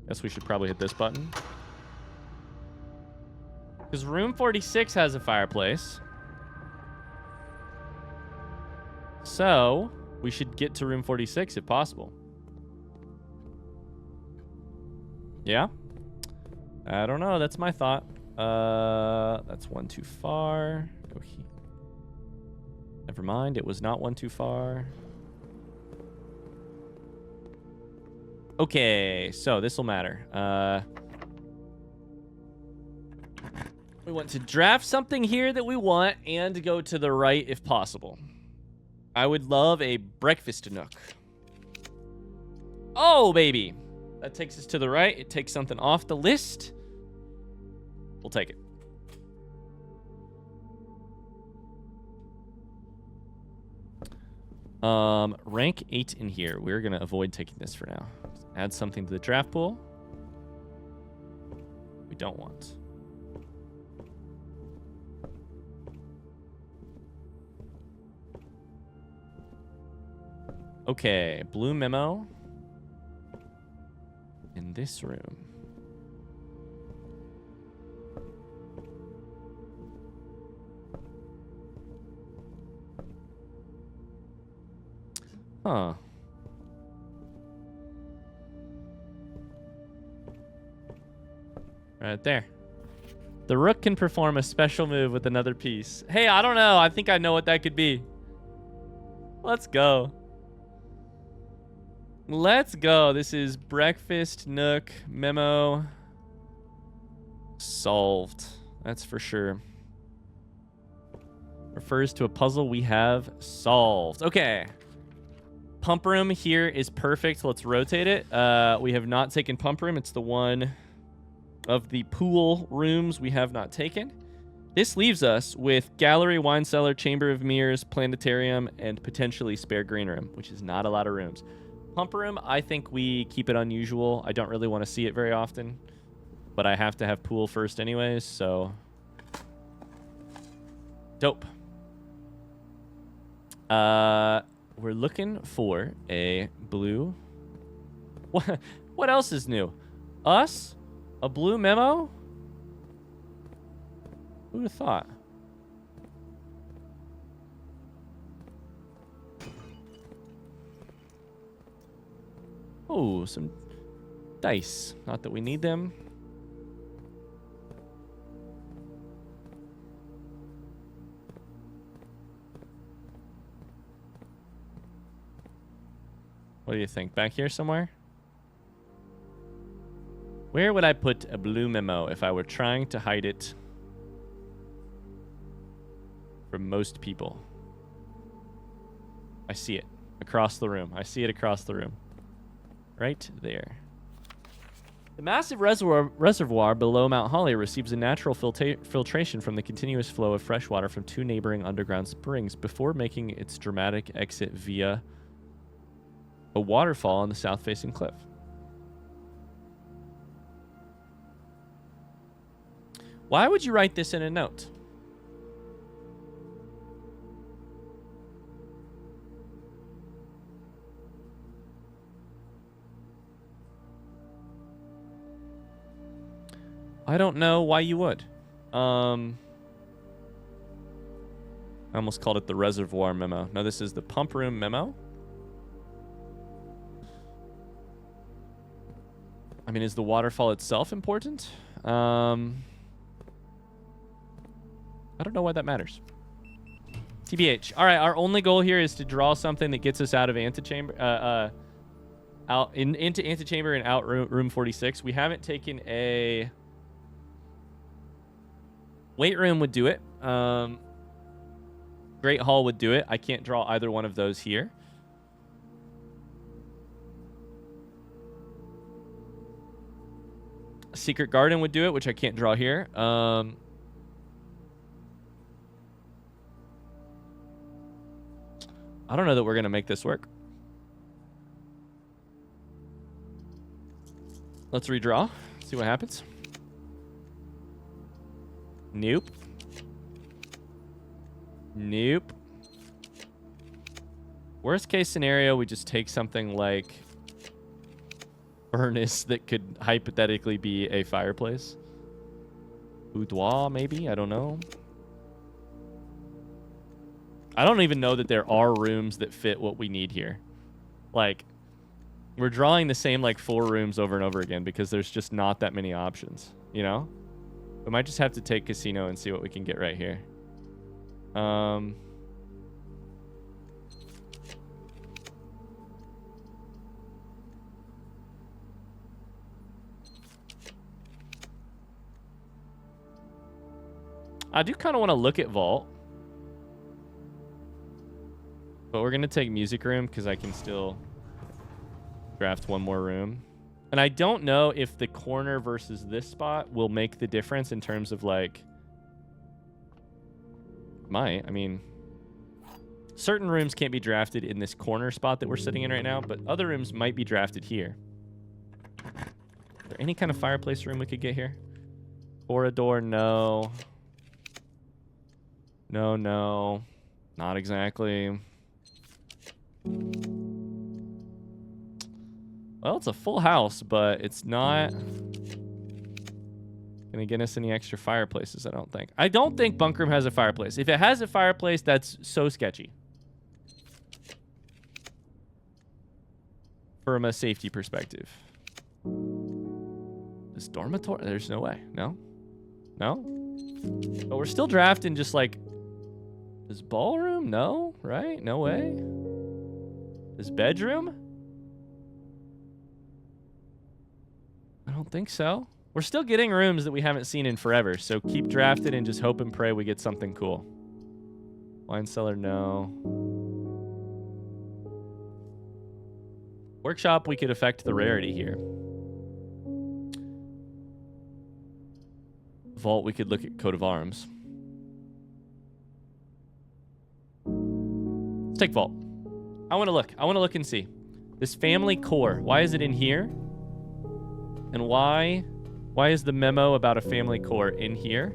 S1: Guess we should probably hit this button. Because room 46 has a fireplace. So, we should get to room 46 if possible. Yeah? I don't know. That's my thought. That's one too far. Go here. Never mind. It was not one too far. Okay, so this will matter. We want to draft something here that we want and go to the right if possible. I would love a breakfast nook. Oh, baby. That takes us to the right. It takes something off the list. We'll take it. Rank 8 in here. We're going to avoid taking this for now. Add something to the draft pool. We don't want. Okay, blue memo. In this room. Huh. Right there. The rook can perform a special move with another piece. Hey, I don't know. I think I know what that could be. Let's go. Let's go. This is breakfast nook memo solved. That's for sure. Refers to a puzzle we have solved. Okay. Pump room here is perfect. Let's rotate it. We have not taken pump room. It's the one of the pool rooms we have not taken. This leaves us with gallery, wine cellar, chamber of mirrors, planetarium, and potentially spare green room, which is not a lot of rooms. Pump room, I think we keep it unusual. I don't really want to see it very often, but I have to have pool first anyways, so. Dope. We're looking for a blue. What else is new? Us? A blue memo? Who would have thought? Oh, some dice. Not that we need them. What do you think? Back here somewhere? Where would I put a blue memo if I were trying to hide it from most people? I see it across the room. I see it across the room. Right there. The massive reservoir below Mount Holly receives a natural filtration from the continuous flow of fresh water from 2 neighboring underground springs before making its dramatic exit via a waterfall on the south-facing cliff. Why would you write this in a note? I don't know why you would. I almost called it the reservoir memo. No, this is the pump room memo. I mean, is the waterfall itself important? I don't know why that matters. TBH. All right, our only goal here is to draw something that gets us out of antechamber, into antechamber and out room 46. We haven't taken a weight room would do it. Great Hall would do it. I can't draw either one of those here. Secret Garden would do it, which I can't draw here. I don't know that we're going to make this work. Let's redraw. See what happens. Nope. Nope. Worst case scenario, we just take something like furnace that could hypothetically be a fireplace. Boudoir, maybe? I don't know. I don't even know that there are rooms that fit what we need here. Like, we're drawing the same, like, 4 rooms over and over again because there's just not that many options, you know? We might just have to take casino and see what we can get right here. I do kind of want to look at Vault. But we're going to take Music Room because I can still draft one more room. And I don't know if the corner versus this spot will make the difference in terms of, like... I mean... Certain rooms can't be drafted in this corner spot that we're sitting in right now, but other rooms might be drafted here. Is there any kind of fireplace room we could get here? Corridor, no. No, no. Not exactly. Well, it's a full house, but it's not gonna get us any extra fireplaces, I don't think. I don't think Bunk Room has a fireplace. If it has a fireplace, that's so sketchy. From a safety perspective. This dormitory? There's no way. No? No? But we're still drafting just like... This ballroom? No? Right? No way? This bedroom? I don't think so. We're still getting rooms that we haven't seen in forever, so keep drafting and just hope and pray we get something cool. Wine cellar, no. Workshop, we could affect the rarity here. Vault, we could look at Coat of Arms. Let's take Vault. I want to look. I want to look and see. This family core, why is it in here? And why is the memo about a family core in here?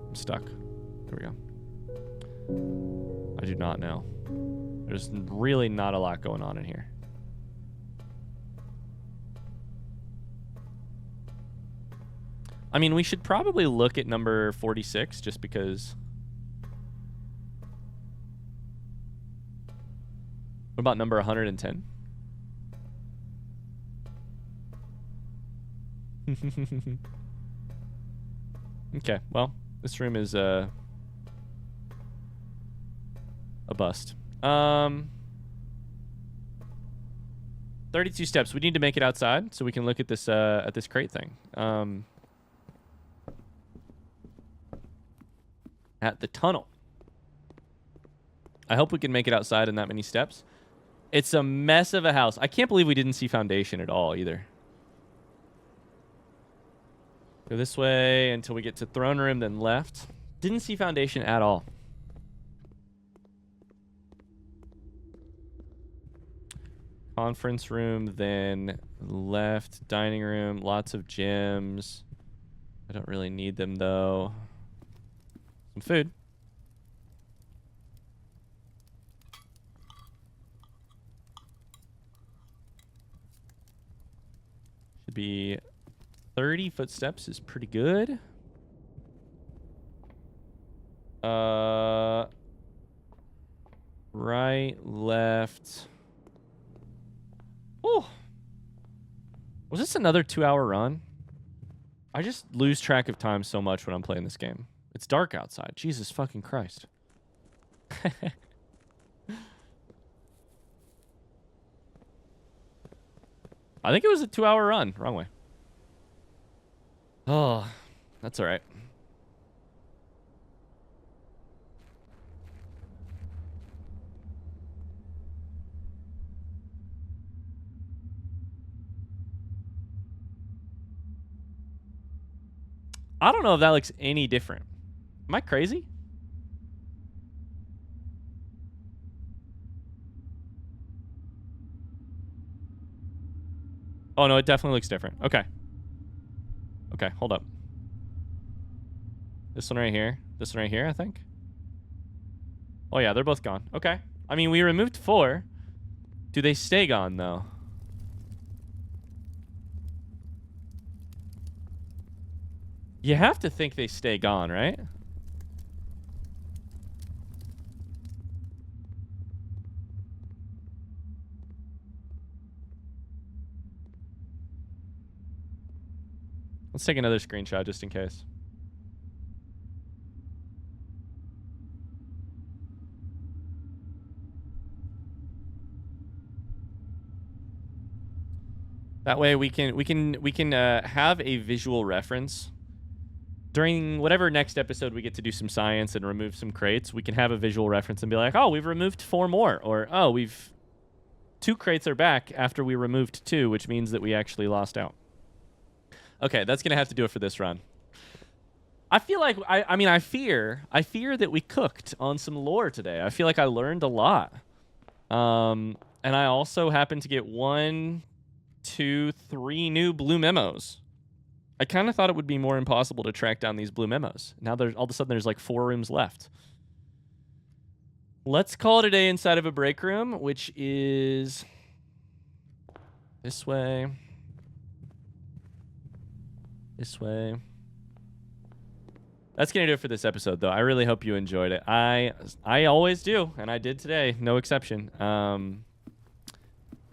S1: I'm stuck. There we go. I do not know. There's really not a lot going on in here. I mean, we should probably look at number 46 just because. What about number 110? Okay, well, this room is a bust. 32 steps. We need to make it outside so we can look at this crate thing. At the tunnel. I hope we can make it outside in that many steps. It's a mess of a house. I can't believe we didn't see foundation at all either. Go this way until we get to throne room, then left. Didn't see foundation at all. Conference room, then left. Dining room, lots of gyms. I don't really need them though. Some food. Should be 30 footsteps is pretty good. Right, left. Oh. Was this another 2-hour run? I just lose track of time so much when I'm playing this game. It's dark outside. Jesus fucking Christ. I think it was a 2-hour run. Wrong way. Oh, that's all right. I don't know if that looks any different. Am I crazy? Oh, no, it definitely looks different. Okay. Okay, hold up. This one right here. This one right here, I think. Oh, yeah, they're both gone. Okay. I mean, we removed 4. Do they stay gone, though? You have to think they stay gone, right? Let's take another screenshot just in case. That way we can have a visual reference. During whatever next episode we get to do some science and remove some crates, we can have a visual reference and be like, oh, we've removed 4 more. Or, oh, 2 crates are back after we removed 2, which means that we actually lost out. Okay, that's going to have to do it for this run. I feel like, I fear that we cooked on some lore today. I feel like I learned a lot. And I also happened to get 1, 2, 3 new blue memos. I kind of thought it would be more impossible to track down these blue memos. Now there's all of a sudden there's like 4 rooms left. Let's call it a day inside of a break room, which is this way. This way. That's going to do it for this episode, though. I really hope you enjoyed it. I always do, and I did today. No exception.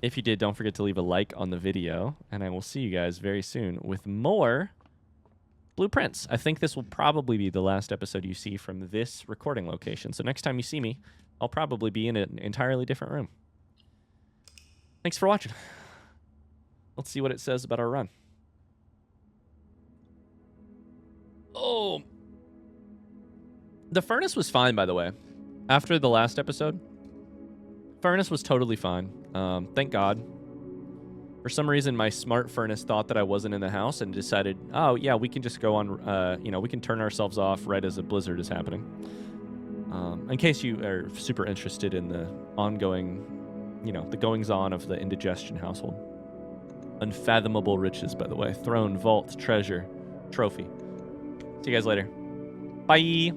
S1: If you did, don't forget to leave a like on the video, and I will see you guys very soon with more blueprints. I think this will probably be the last episode you see from this recording location. So next time you see me, I'll probably be in an entirely different room. Thanks for watching. Let's see what it says about our run. Oh. The furnace was fine, by the way. After the last episode, furnace was totally fine. Thank God. For some reason, my smart furnace thought that I wasn't in the house and decided, oh, yeah, we can just go on, we can turn ourselves off right as a blizzard is happening. In case you are super interested in the ongoing, the goings-on of the indigestion household. Unfathomable riches, by the way. Throne, vault, treasure, trophy. See you guys later. Bye.